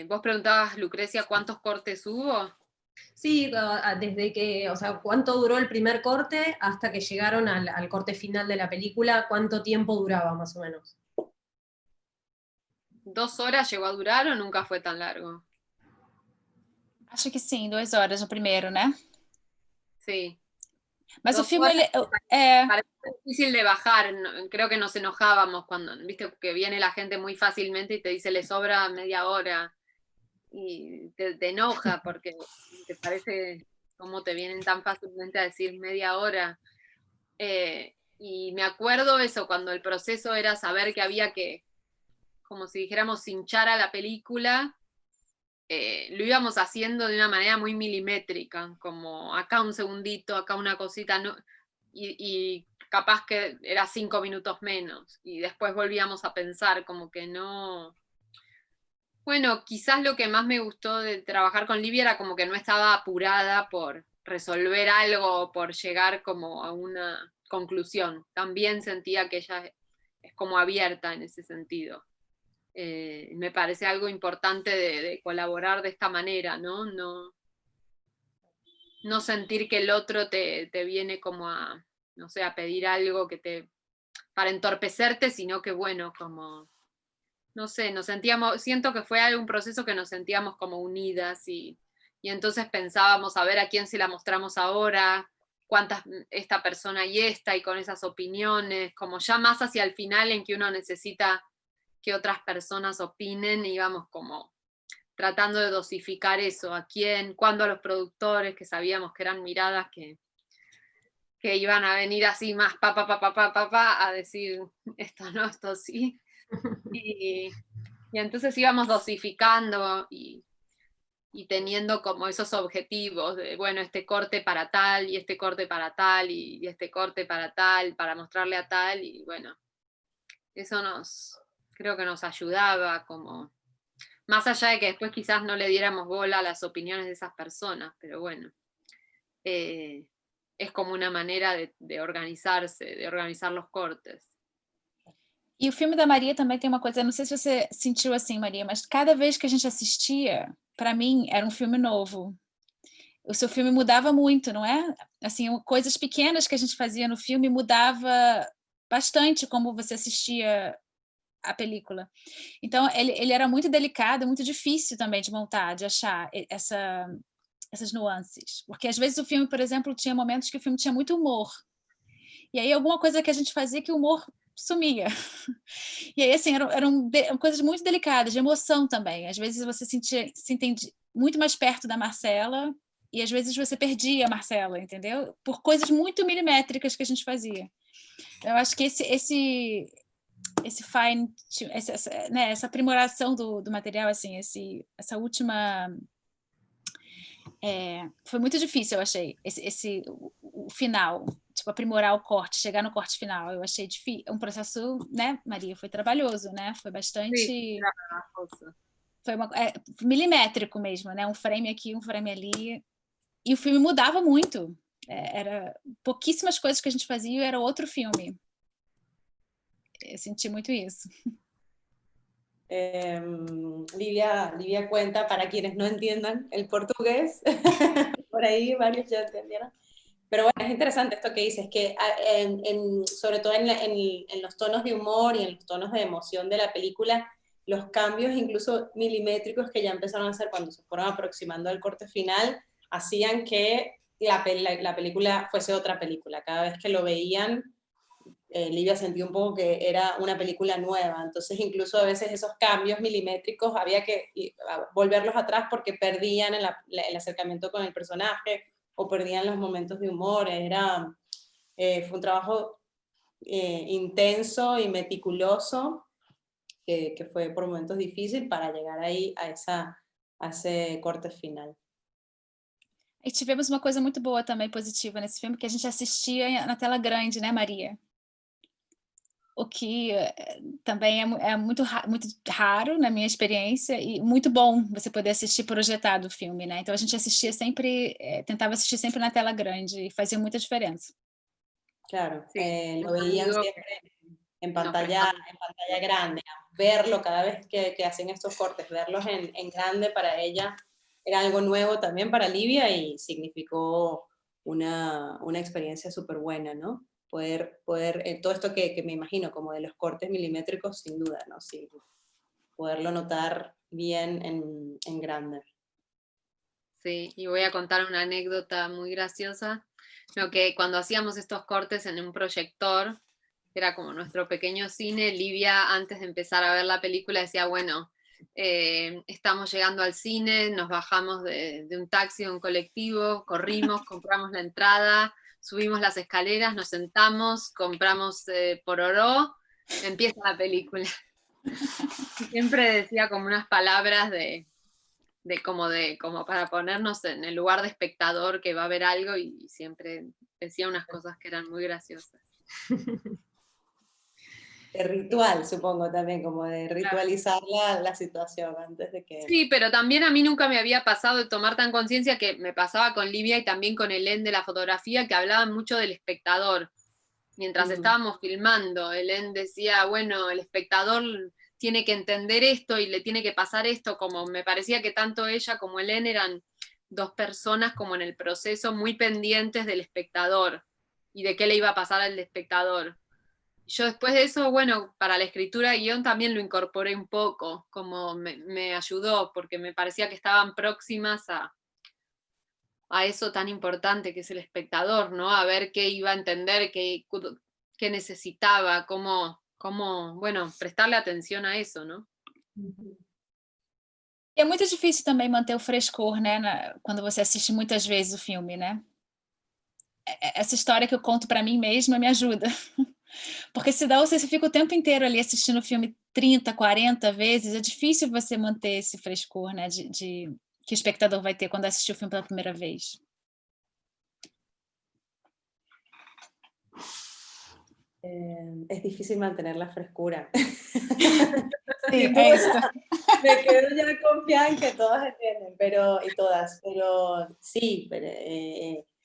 D: Vos preguntabas, Lucrecia, ¿cuántos cortes hubo?
A: Sí, desde que, o sea, ¿cuánto duró el primer corte hasta que llegaron al corte final de la película? ¿Cuánto tiempo duraba más o menos?
D: 2 horas llegó a durar o nunca fue tan largo?
B: Acho que sim, 2 horas o primeiro, né?
D: Sí.
B: Mas o
D: 2
B: filme,
D: horas
B: ele,
D: parece difícil de bajar, creo que nos enojábamos cuando, viste, que viene la gente muy fácilmente y te dice le sobra media hora, y te enoja porque te parece cómo te vienen tan fácilmente a decir media hora. Y me acuerdo eso, cuando el proceso era saber que había que, como si dijéramos, hinchar a la película, lo íbamos haciendo de una manera muy milimétrica, como acá un segundito, acá una cosita, no, y capaz que era 5 minutos menos, y después volvíamos a pensar como que no... Bueno, quizás lo que más me gustó de trabajar con Livia era como que no estaba apurada por resolver algo, por llegar como a una conclusión. También sentía que ella es como abierta en ese sentido. Me parece algo importante de colaborar de esta manera, ¿no? No sentir que el otro te viene como a, no sé, a pedir algo para entorpecerte, sino que bueno, como, no sé, siento que fue un proceso que nos sentíamos como unidas, y entonces pensábamos a ver a quién se la mostramos ahora, cuántas esta persona y con esas opiniones, como ya más hacia el final en que uno necesita que otras personas opinen, y íbamos como tratando de dosificar eso, a quién, cuándo a los productores, que sabíamos que eran miradas que iban a venir así más a decir esto no, esto sí. Y entonces íbamos dosificando y teniendo como esos objetivos de, bueno, este corte para tal, y este corte para tal, y este corte para tal, para mostrarle a tal, y bueno, eso creo que nos ayudaba como, más allá de que después quizás no le diéramos bola a las opiniones de esas personas, pero bueno, es como una manera de organizarse, de organizar los cortes.
B: E o filme da Maria também tem uma coisa, não sei se você sentiu assim, Maria, mas cada vez que a gente assistia, para mim era um filme novo. O seu filme mudava muito, não é? Assim, coisas pequenas que a gente fazia no filme mudava bastante como você assistia a película. Então, ele era muito delicado, muito difícil também de montar, de achar essas nuances. Porque às vezes o filme, por exemplo, tinha momentos que o filme tinha muito humor. E aí alguma coisa que a gente fazia que o humor sumia. E aí, assim, eram coisas muito delicadas, de emoção também. Às vezes você se entende muito mais perto da Marcela, e às vezes você perdia a Marcela, entendeu? Por coisas muito milimétricas que a gente fazia. Eu acho que esse fine, essa aprimoração do material, assim, essa última... foi muito difícil, eu achei, o final, tipo, aprimorar o corte, chegar no corte final, eu achei difícil, um processo, né, Maria, foi trabalhoso, né, foi bastante...
D: Sí,
B: foi milimétrico mesmo, né, um frame aqui, um frame ali, e o filme mudava muito, era pouquíssimas coisas que a gente fazia, era outro filme. Eu senti muito isso.
C: Livia cuenta, para quienes no entiendan el portugués, por ahí varios ya entendieron, pero bueno, es interesante esto que dices, que sobre todo en los tonos de humor y en los tonos de emoción de la película, los cambios incluso milimétricos que ya empezaron a hacer cuando se fueron aproximando al corte final, hacían que la película fuese otra película. Cada vez que lo veían, Livia sentía un poco que era una película nueva, entonces incluso a veces esos cambios milimétricos había que volverlos atrás porque perdían el acercamiento con el personaje o perdían los momentos de humor. Fue un trabajo intenso y meticuloso, que fue por momentos difícil para llegar ahí a esse corte final.
B: E tivemos uma coisa muito boa também, positiva nesse filme, que a gente assistia na tela grande, né, Maria? O que também é muito raro na minha experiência e muito bom você poder assistir projetado o filme, né? Então a gente assistia sempre, tentava assistir sempre na tela grande e fazia muita diferença.
C: Claro,
D: Sí,
C: lo veían
D: digo
C: siempre en
D: nos
C: pantalla,
D: prestamos
C: en pantalla grande, verlo cada vez que hacen estos cortes, verlos en grande para ella era algo nuevo también para Livia y significó una experiencia súper buena, ¿no? Poder todo esto que me imagino, como de los cortes milimétricos, sin duda, ¿no? Sí, poderlo notar bien en grande.
D: Sí, y voy a contar una anécdota muy graciosa. Lo que cuando hacíamos estos cortes en un proyector, que era como nuestro pequeño cine, Livia antes de empezar a ver la película decía, bueno, estamos llegando al cine, nos bajamos de un taxi, de un colectivo, corrimos, compramos la entrada, subimos las escaleras, nos sentamos, compramos pororó, empieza la película. Siempre decía como unas palabras como para ponernos en el lugar de espectador que va a ver algo y siempre decía unas cosas que eran muy graciosas.
C: De ritual, supongo también, como de ritualizar la situación antes de que...
D: Sí, pero también a mí nunca me había pasado de tomar tan conciencia, que me pasaba con Livia y también con Hélène de la fotografía, que hablaban mucho del espectador. Mientras estábamos filmando, Hélène decía, bueno, el espectador tiene que entender esto y le tiene que pasar esto, como me parecía que tanto ella como Hélène eran dos personas como en el proceso muy pendientes del espectador y de qué le iba a pasar al espectador. Yo después de eso, bueno, para la escritura de guión también lo incorporé un poco, como me ayudó, porque me parecía que estaban próximas a eso tan importante que es el espectador, ¿no? A ver qué iba a entender, qué necesitaba, cómo, bueno, prestarle atención a eso, ¿no?
B: E é muito difícil também manter o frescor, né, quando você assiste muitas vezes o filme, né? Essa história que eu conto para mim mesma me ajuda. Porque senão você fica o tempo inteiro ali assistindo o filme 30, 40 vezes, é difícil você manter esse frescor, né, que o espectador vai ter quando assistir o filme pela primeira vez.
C: Es difícil mantener la frescura.
B: Sí, eso.
C: Me quedo ya confiada en que todos entienden, y todas, pero sí,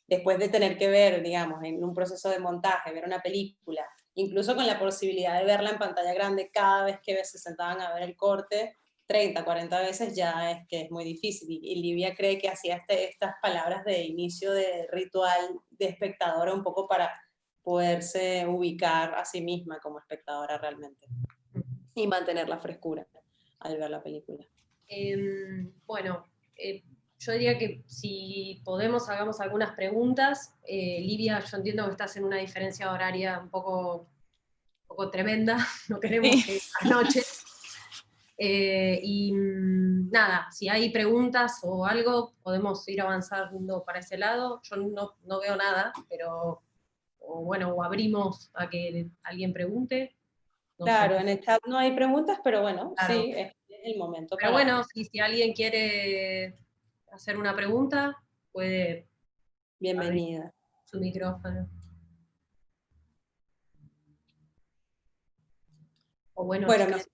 C: después de tener que ver, digamos, en un proceso de montaje, ver una película, incluso con la posibilidad de verla en pantalla grande cada vez que se sentaban a ver el corte, 30, 40 veces ya es que es muy difícil. Y Livia cree que hacía estas palabras de inicio de ritual de espectadora un poco para poderse ubicar a sí misma como espectadora realmente y mantener la frescura al ver la película.
A: Bueno, yo diría que si podemos hagamos algunas preguntas. Livia, yo entiendo que estás en una diferencia horaria un poco tremenda, no queremos que anoche. Y nada, si hay preguntas o algo, podemos ir avanzando para ese lado. Yo no veo nada, pero o abrimos a que alguien pregunte. No
C: claro,
A: sé.
C: en el chat no hay preguntas, pero bueno,
A: Claro.
C: sí, es el momento
A: Pero
C: para...
A: bueno, si alguien quiere hacer una pregunta, puede
C: Bienvenida.
A: abrir su micrófono. O bueno, chicas,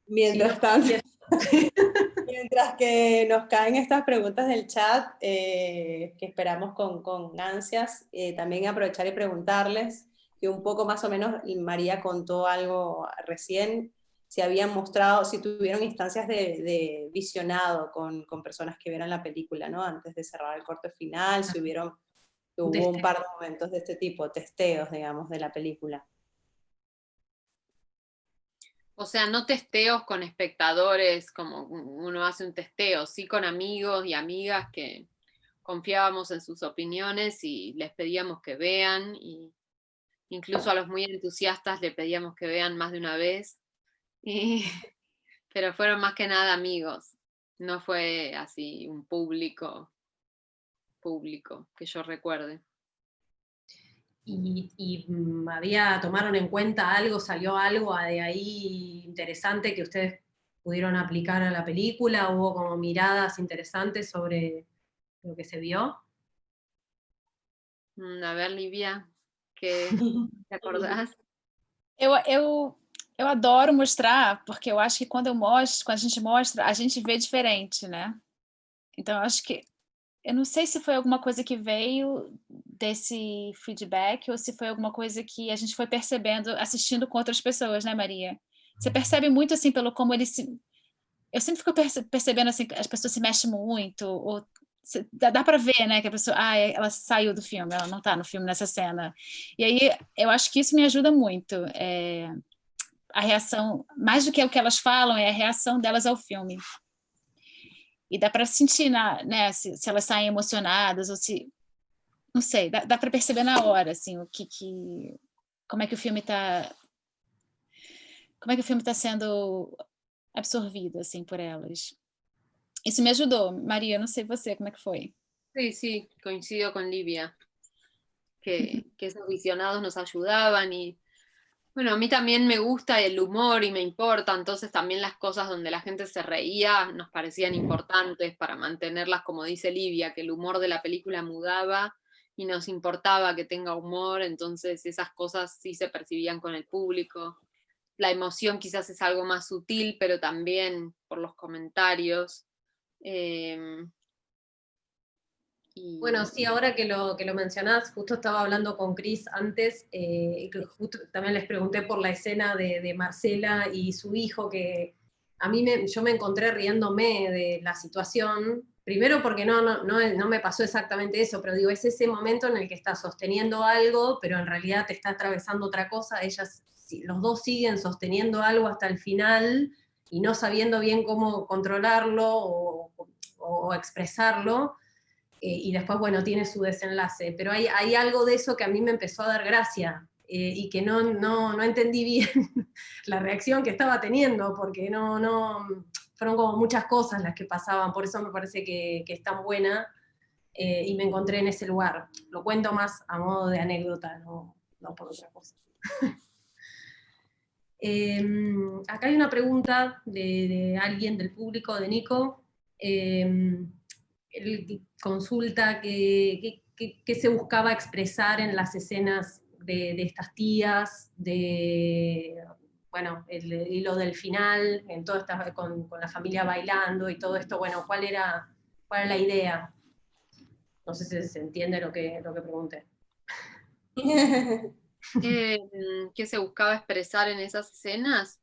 C: mientras tanto, mientras que nos caen estas preguntas del chat, que esperamos con ansias, también aprovechar y preguntarles, que un poco más o menos María contó algo recién, si habían mostrado, si tuvieron instancias de visionado con personas que vieran la película, ¿no? Antes de cerrar el corte final, si hubo un par de momentos de este tipo, testeos, digamos, de la película.
D: O sea, no testeos con espectadores como uno hace un testeo, sí con amigos y amigas que confiábamos en sus opiniones y les pedíamos que vean, y incluso a los muy entusiastas le pedíamos que vean más de una vez, pero fueron más que nada amigos, no fue así un público que yo recuerde.
A: tomaron en cuenta algo, salió algo de ahí interesante que ustedes pudieron aplicar a la película, hubo como miradas interesantes sobre lo que se vio.
D: A ver, Livia, ¿qué te acordás?
B: Eu adoro mostrar, porque eu acho que quando a gente mostra, a gente vê diferente, né? Então, eu acho que, eu não sei se foi alguma coisa que veio desse feedback ou se foi alguma coisa que a gente foi percebendo assistindo com outras pessoas, né, Maria? Você percebe muito, assim, pelo como eles se... Eu sempre fico percebendo, assim, que as pessoas se mexem muito, ou dá para ver, né, que a pessoa, ela saiu do filme, ela não tá no filme nessa cena. E aí, eu acho que isso me ajuda muito, a reação, mais do que o que elas falam, é a reação delas ao filme. E dá para sentir, né, se elas saem emocionadas, ou se... Não sei, dá para perceber na hora, assim, como é que o filme está... Como é que o filme está sendo absorvido, assim, por elas. Isso me ajudou. Maria, não sei você, como é que foi?
D: Sí, sí, coincido con Livia, que esos visionados nos ayudaban y bueno, a mí también me gusta el humor y me importa, entonces también las cosas donde la gente se reía nos parecían importantes para mantenerlas, como dice Livia, que el humor de la película mudaba y nos importaba que tenga humor, entonces esas cosas sí se percibían con el público. La emoción quizás es algo más sutil, pero también por los comentarios.
A: Bueno, sí, ahora que lo mencionás, justo estaba hablando con Chris antes, que justo también les pregunté por la escena de Marcela y su hijo, que yo me encontré riéndome de la situación, primero porque no me pasó exactamente eso, pero digo, es ese momento en el que estás sosteniendo algo, pero en realidad te está atravesando otra cosa, los dos siguen sosteniendo algo hasta el final y no sabiendo bien cómo controlarlo o expresarlo. Y después, bueno, tiene su desenlace. Pero hay algo de eso que a mí me empezó a dar gracia y que no entendí bien la reacción que estaba teniendo, porque fueron como muchas cosas las que pasaban, por eso me parece que es tan buena y me encontré en ese lugar. Lo cuento más a modo de anécdota, no por otra cosa. Acá hay una pregunta de alguien del público, de Nico. Él consulta qué se buscaba expresar en las escenas de estas tías, bueno, el hilo del final, en todo con la familia bailando y todo esto, bueno, ¿cuál era la idea? No sé si se entiende lo que pregunté.
D: ¿Qué se buscaba expresar en esas escenas?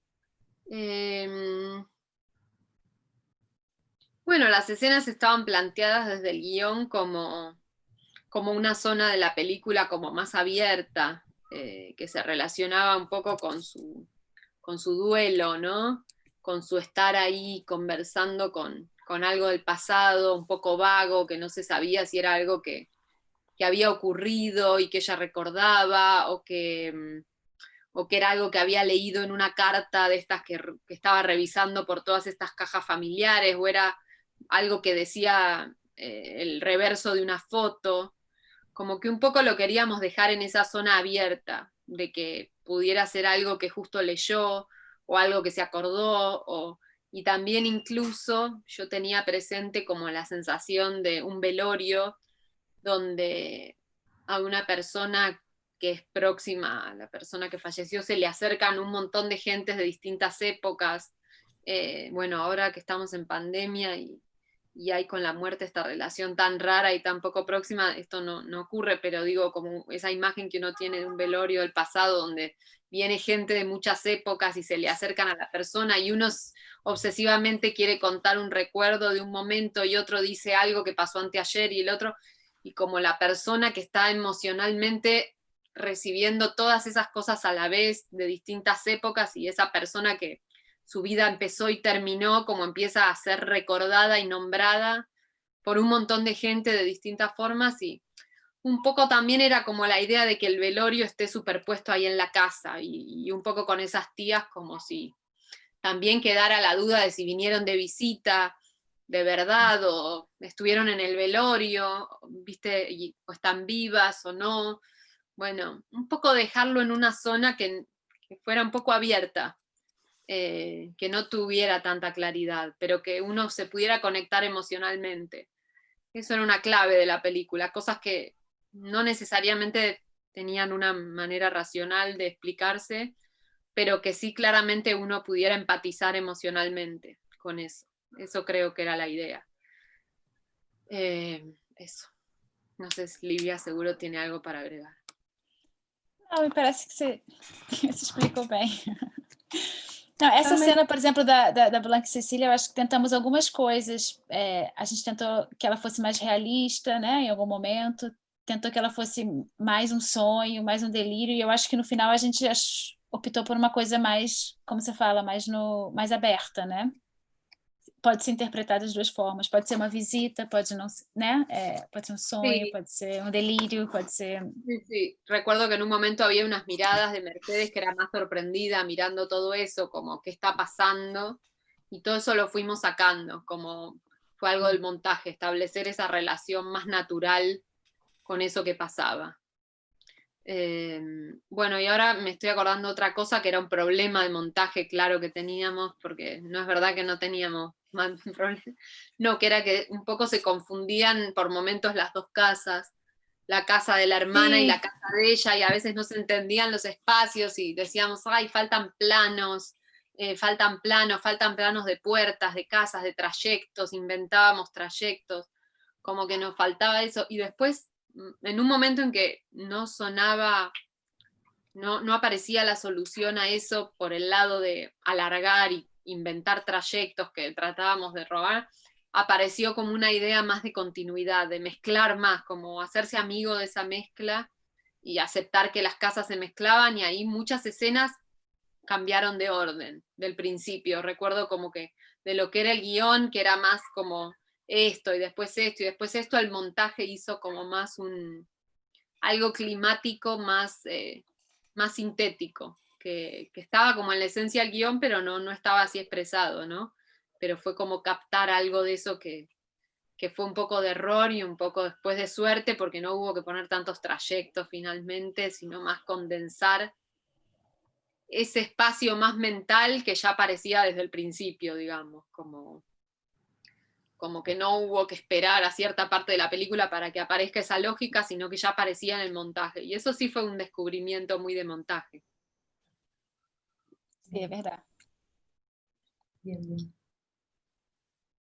D: Bueno, las escenas estaban planteadas desde el guión como una zona de la película como más abierta, que se relacionaba un poco con su duelo, ¿no? Con su estar ahí conversando con algo del pasado, un poco vago, que no se sabía si era algo que había ocurrido y que ella recordaba, o que era algo que había leído en una carta de estas que estaba revisando por todas estas cajas familiares, o era algo que decía el reverso de una foto. Como que un poco lo queríamos dejar en esa zona abierta, de que pudiera ser algo que justo leyó, o algo que se acordó, y también incluso yo tenía presente como la sensación de un velorio, donde a una persona que es próxima a la persona que falleció se le acercan un montón de gentes de distintas épocas. Bueno, ahora que estamos en pandemia y hay con la muerte esta relación tan rara y tan poco próxima, esto no ocurre, pero digo, como esa imagen que uno tiene de un velorio del pasado, donde viene gente de muchas épocas y se le acercan a la persona, y uno obsesivamente quiere contar un recuerdo de un momento, y otro dice algo que pasó anteayer, y el otro, y como la persona que está emocionalmente recibiendo todas esas cosas a la vez de distintas épocas, y esa persona que su vida empezó y terminó, como empieza a ser recordada y nombrada por un montón de gente de distintas formas, y un poco también era como la idea de que el velorio esté superpuesto ahí en la casa, y un poco con esas tías como si también quedara la duda de si vinieron de visita de verdad, o estuvieron en el velorio, ¿viste? O están vivas o no. bueno, un poco dejarlo en una zona que fuera un poco abierta, que no tuviera tanta claridad, pero que uno se pudiera conectar emocionalmente. Eso era una clave de la película, cosas que no necesariamente tenían una manera racional de explicarse, pero que sí claramente uno pudiera empatizar emocionalmente con eso. Eso creo que era la idea. Eso. No sé si Livia seguro tiene algo para agregar.
B: Não, me parece que você explicou bem. Não, essa cena, por exemplo, da Blanca e Cecília, eu acho que tentamos algumas coisas. A gente tentou que ela fosse mais realista, né, em algum momento. Tentou que ela fosse mais um sonho, mais um delírio. E eu acho que no final a gente optou por uma coisa mais, como você fala, mais aberta, né? Pode ser interpretado de duas formas. Pode ser uma visita, pode não, né? Pode ser um sonho,
D: Sí.
B: pode ser um delírio, pode ser...
D: Sí, sí. Recuerdo que en un momento había unas miradas de Mercedes que era más sorprendida mirando todo eso, como qué está pasando, y todo eso lo fuimos sacando, como fue algo del montaje, establecer esa relación más natural con eso que pasaba. Bueno, y ahora me estoy acordando otra cosa que era un problema de montaje, claro que teníamos, porque no es verdad que no teníamos más problemas, no, que era que un poco se confundían por momentos las dos casas, la casa de la hermana y la casa de ella, y a veces no se entendían los espacios y decíamos, ay, faltan planos de puertas, de casas, de trayectos, inventábamos trayectos, como que nos faltaba eso, y después, en un momento en que no sonaba, no aparecía la solución a eso por el lado de alargar y inventar trayectos que tratábamos de robar, apareció como una idea más de continuidad, de mezclar más, como hacerse amigo de esa mezcla y aceptar que las casas se mezclaban, y ahí muchas escenas cambiaron de orden del principio. Recuerdo como que de lo que era el guión, que era más como esto, y después esto, y después esto, el montaje hizo como más algo climático, más sintético, que estaba como en la esencia del guión, pero no estaba así expresado, ¿no? Pero fue como captar algo de eso que fue un poco de error y un poco después de suerte, porque no hubo que poner tantos trayectos finalmente, sino más condensar ese espacio más mental que ya aparecía desde el principio, digamos, como que no hubo que esperar a cierta parte de la película para que aparezca esa lógica, sino que ya aparecía en el montaje. Y eso sí fue un descubrimiento muy de montaje.
B: Sí, es verdad.
C: Bien, bien.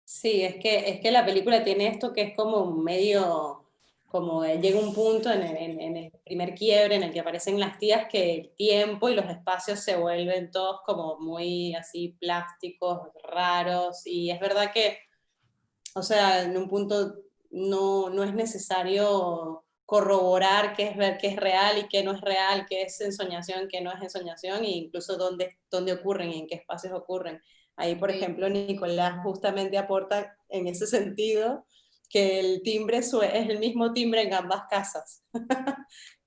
C: Sí, es que la película tiene esto que es como medio, como llega un punto en el primer quiebre en el que aparecen las tías, que el tiempo y los espacios se vuelven todos como muy así plásticos, raros, y es verdad que, o sea, en un punto no es necesario corroborar qué es ver qué es real y qué no es real, qué es ensoñación, qué no es ensoñación, e incluso dónde ocurren y en qué espacios ocurren. Ahí, por ejemplo, Nicolás justamente aporta en ese sentido que el timbre es el mismo timbre en ambas casas.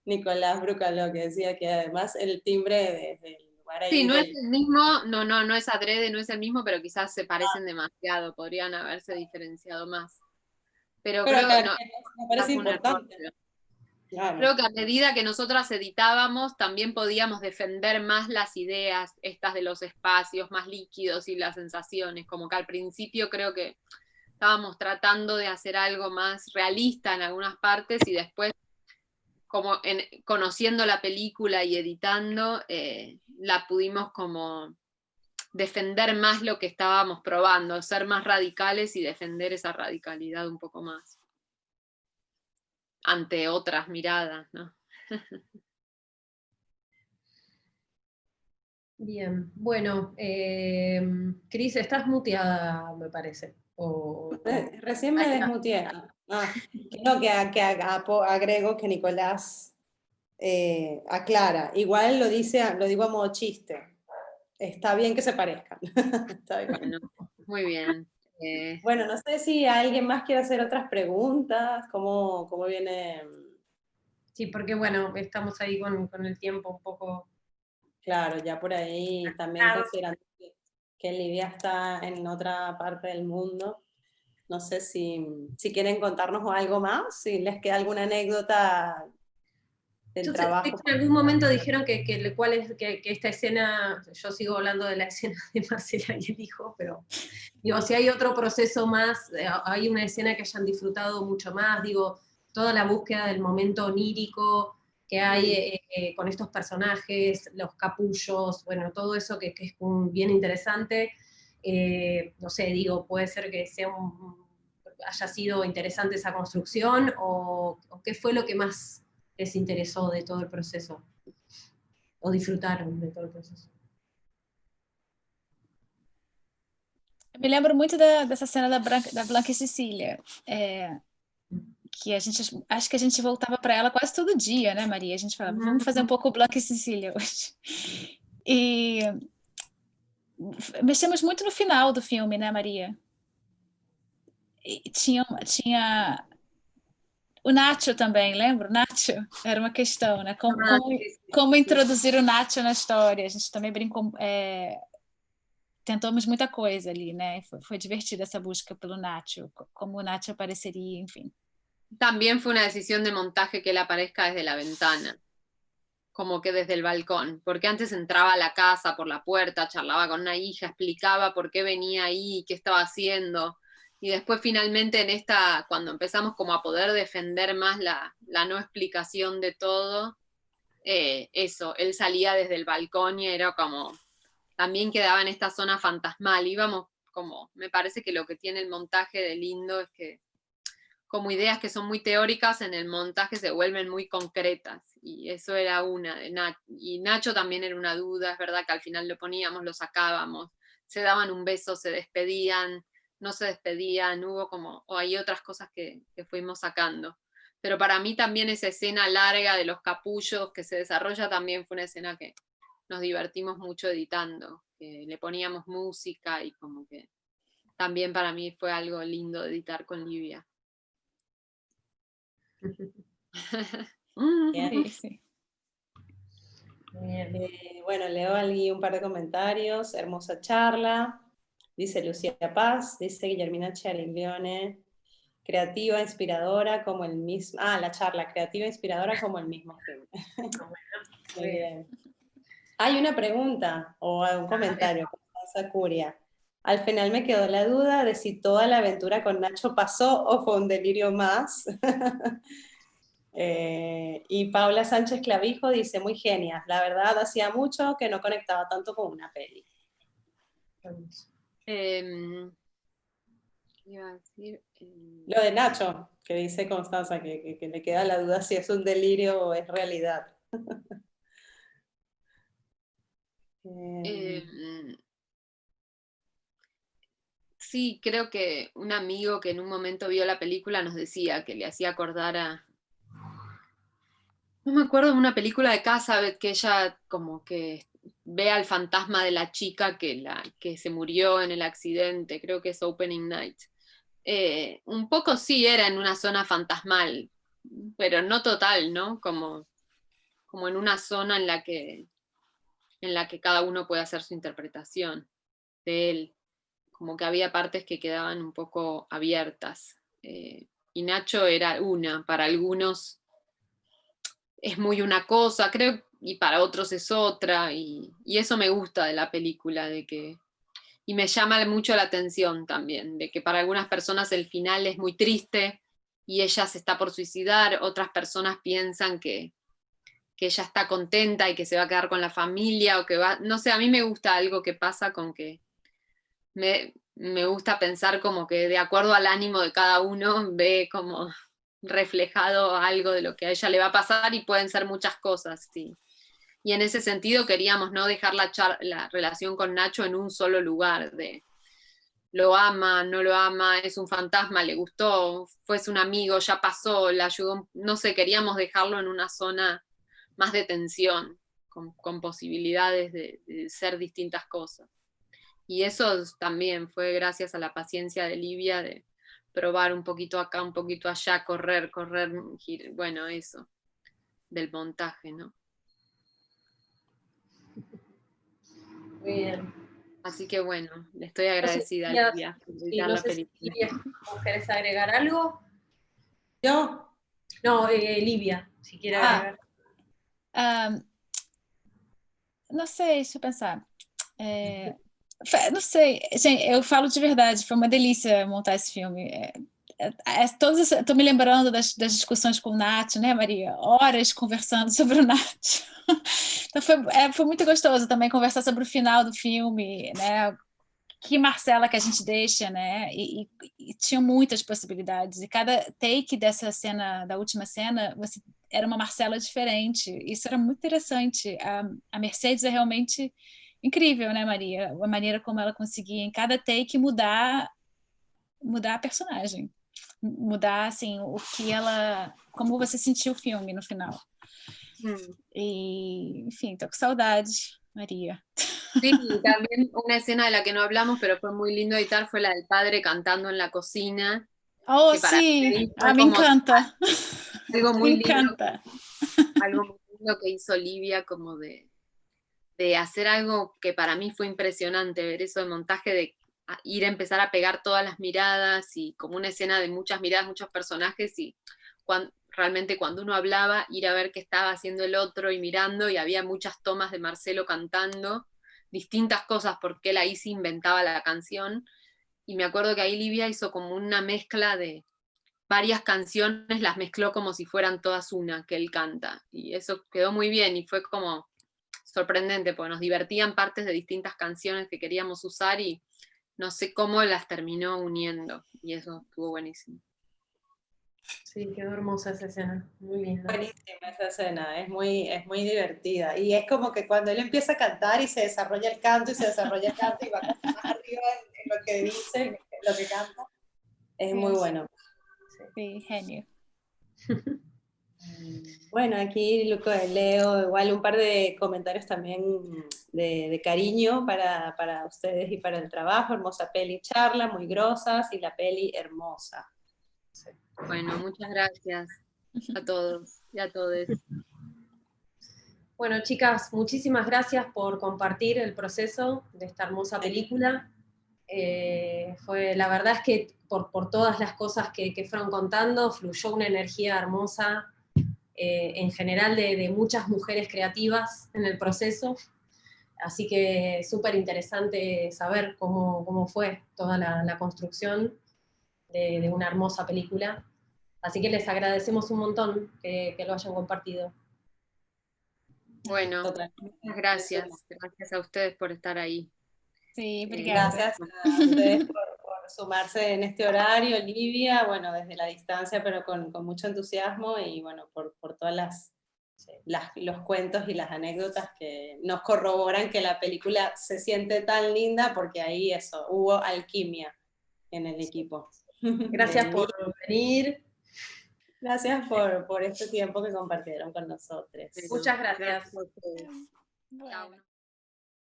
C: Nicolás Brucaló, que decía que además el timbre del lugar ahí
D: Sí, no es el mismo, no es adrede, no es el mismo, pero quizás se parecen demasiado, podrían haberse diferenciado más. Pero creo
C: acá
D: que no,
C: me parece
D: fue un error.
C: importante. Claro.
D: Creo que a medida que nosotras editábamos, también podíamos defender más las ideas, estas de los espacios más líquidos y las sensaciones, como que al principio creo que estábamos tratando de hacer algo más realista en algunas partes, y después, como conociendo la película y editando, la pudimos como defender más lo que estábamos probando, ser más radicales y defender esa radicalidad un poco más ante otras miradas, ¿no?
A: Bien, bueno, Cris, estás muteada, me parece.
C: Recién me desmuteé. Que agrego que Nicolás aclara. Igual lo digo a modo chiste. Está bien que se parezcan. Está bien.
D: Bueno, muy bien.
C: Bueno, no sé si alguien más quiere hacer otras preguntas. ¿Cómo viene?
A: Sí, porque bueno, estamos ahí con el tiempo un poco.
C: Claro, ya por ahí también considerando que Lidia está en otra parte del mundo. No sé si quieren contarnos algo más, si les queda alguna anécdota del
A: Entonces,
C: trabajo.
A: en algún momento dijeron que esta escena, yo sigo hablando de la escena de Marcela y el hijo, pero digo, si hay otro proceso más, hay una escena que hayan disfrutado mucho más, digo, toda la búsqueda del momento onírico que hay con estos personajes, los capullos, bueno, todo eso que es bien interesante. No sé, digo, puede ser que haya sido interesante esa construcción, o qué fue lo que más les interesó de todo el proceso, o disfrutaron de todo el proceso.
B: Eu me lembro muito dessa cena da Blanca e Cecília, que acho que a gente voltava para ela quase todo dia, né, Maria? A gente falava, vamos fazer um pouco Blanca e Cecília hoje. E mexemos muito no final do filme, né, Maria? E tinha o Nacho também, lembra? O Nacho era uma questão, né? Como introduzir o Nacho na história. A gente também brincou, tentamos muita coisa ali, né? Foi divertida essa busca pelo Nacho, como o Nacho aparecería, en fin.
D: También fue una decisión de montaje que él aparezca desde la ventana, como que desde el balcón, porque antes entraba a la casa por la puerta, charlaba con una hija, explicaba por qué venía ahí, qué estaba haciendo, y después finalmente cuando empezamos como a poder defender más la no explicación de todo, eso, él salía desde el balcón y era como, también quedaba en esta zona fantasmal, íbamos como, me parece que lo que tiene el montaje de lindo es que como ideas que son muy teóricas, en el montaje se vuelven muy concretas, y eso era una de Nacho, y Nacho también era una duda, es verdad que al final lo poníamos, lo sacábamos, se daban un beso, se despedían, no se despedían, hubo como, o hay otras cosas que fuimos sacando. Pero para mí también esa escena larga de los capullos que se desarrolla también fue una escena que nos divertimos mucho editando, que le poníamos música y como que también para mí fue algo lindo de editar con Livia.
B: Sí, sí.
C: Bueno, leo aquí un par de comentarios. Hermosa charla, dice Lucía Paz, dice Guillermina Chariglione, creativa, inspiradora como el mismo... la charla, creativa, inspiradora como el mismo film. Muy bien. Hay una pregunta o un comentario, Constanza Curia. Al final me quedó la duda de si toda la aventura con Nacho pasó o fue un delirio más. Y Paula Sánchez Clavijo dice, muy genia, la verdad hacía mucho que no conectaba tanto con una peli.
D: Iba a decir,
C: Lo de Nacho, que dice Constanza, que le queda la duda si es un delirio o es realidad.
D: Sí, creo que un amigo que en un momento vio la película nos decía que le hacía acordar a... No me acuerdo de una película de Cassavet que ella como que ve al fantasma de la chica que se murió en el accidente, creo que es Opening Night. Un poco sí era en una zona fantasmal, pero no total, ¿no? Como en una zona en la que cada uno puede hacer su interpretación de él. Como que había partes que quedaban un poco abiertas. Y Nacho era una, para algunos es muy una cosa, creo, y para otros es otra, y eso me gusta de la película, y me llama mucho la atención también, de que para algunas personas el final es muy triste, y ella se está por suicidar, otras personas piensan que ella está contenta y que se va a quedar con la familia, o que va, no sé, a mí me gusta algo que pasa con que me gusta pensar como que de acuerdo al ánimo de cada uno ve como reflejado algo de lo que a ella le va a pasar, y pueden ser muchas cosas, sí. Y en ese sentido queríamos no dejar la relación con Nacho en un solo lugar, de lo ama, no lo ama, es un fantasma, le gustó, fue un amigo, ya pasó, le ayudó, no sé, queríamos dejarlo en una zona más de tensión, con posibilidades de ser distintas cosas. Y eso también fue gracias a la paciencia de Livia, de probar un poquito acá, un poquito allá, correr, bueno, eso, del montaje, ¿no?
A: Muy bien.
D: Así que bueno, le estoy agradecida a Livia por editar la película.
A: Livia, ¿querés agregar algo?
C: ¿Yo?
A: No, Livia, si quiere agregar.
B: Não sei, deixa eu pensar. Não sei, gente, eu falo de verdade, foi uma delícia montar esse filme. Estou me lembrando das discussões com o Nath, né, Maria? Horas conversando sobre o Nath. Então foi muito gostoso também conversar sobre o final do filme, né? Que Marcela que a gente deixa, né? E tinha muitas possibilidades. E cada take dessa cena, da última cena, era uma Marcela diferente. Isso era muito interessante. A Mercedes é realmente incrível, né, Maria? A maneira como ela conseguia, em cada take, mudar a personagem. Mudar, assim, como você sentiu o filme no final. Y, en fin, tengo saudades, María.
D: Sí, y también una escena de la que no hablamos, pero fue muy lindo editar, fue la del padre cantando en la cocina.
B: Oh,
D: que para
B: sí,
D: mí fue
B: me
D: como
B: encanta.
D: algo
B: Me
D: muy lindo,
B: encanta.
D: algo muy lindo que hizo Olivia, como de hacer algo que para mí fue impresionante, ver eso de montaje, de ir a empezar a pegar todas las miradas y como una escena de muchas miradas, muchos personajes y realmente cuando uno hablaba, ir a ver qué estaba haciendo el otro y mirando, y había muchas tomas de Marcelo cantando distintas cosas porque él ahí se inventaba la canción, y me acuerdo que ahí Livia hizo como una mezcla de varias canciones, las mezcló como si fueran todas una que él canta, y eso quedó muy bien y fue como sorprendente porque nos divertían partes de distintas canciones que queríamos usar y no sé cómo las terminó uniendo, y eso estuvo buenísimo.
A: Sí, quedó hermosa esa escena, muy linda.
C: Buenísima esa escena, es muy divertida. Y es como que cuando él empieza a cantar y se desarrolla el canto y se desarrolla el canto y va como más arriba en lo que dice, en lo que canta, es muy bueno.
B: Sí, genio.
C: Bueno, aquí leo igual un par de comentarios también de cariño para ustedes y para el trabajo. Hermosa peli, charla, muy grosas, y la peli hermosa.
D: Bueno, muchas gracias a todos y a todes.
A: Bueno, chicas, muchísimas gracias por compartir el proceso de esta hermosa película. La verdad es que por todas las cosas que fueron contando, fluyó una energía hermosa, en general de muchas mujeres creativas en el proceso. Así que súper interesante saber cómo fue toda la construcción de una hermosa película. Así que les agradecemos un montón que lo hayan compartido.
D: Bueno,
C: Totalmente.
D: muchas gracias. Gracias a ustedes por estar ahí.
B: Sí, obrigada.
C: Gracias a ustedes por sumarse en este horario, Olivia, bueno, desde la distancia, pero con mucho entusiasmo, y bueno, por todas los cuentos y las anécdotas que nos corroboran que la película se siente tan linda, porque ahí hubo alquimia en el equipo.
A: Gracias por venir.
C: Gracias por este tiempo que compartieron con nosotros.
A: Muchas gracias.
D: Gracias a ustedes.
B: Bueno.
D: Chao.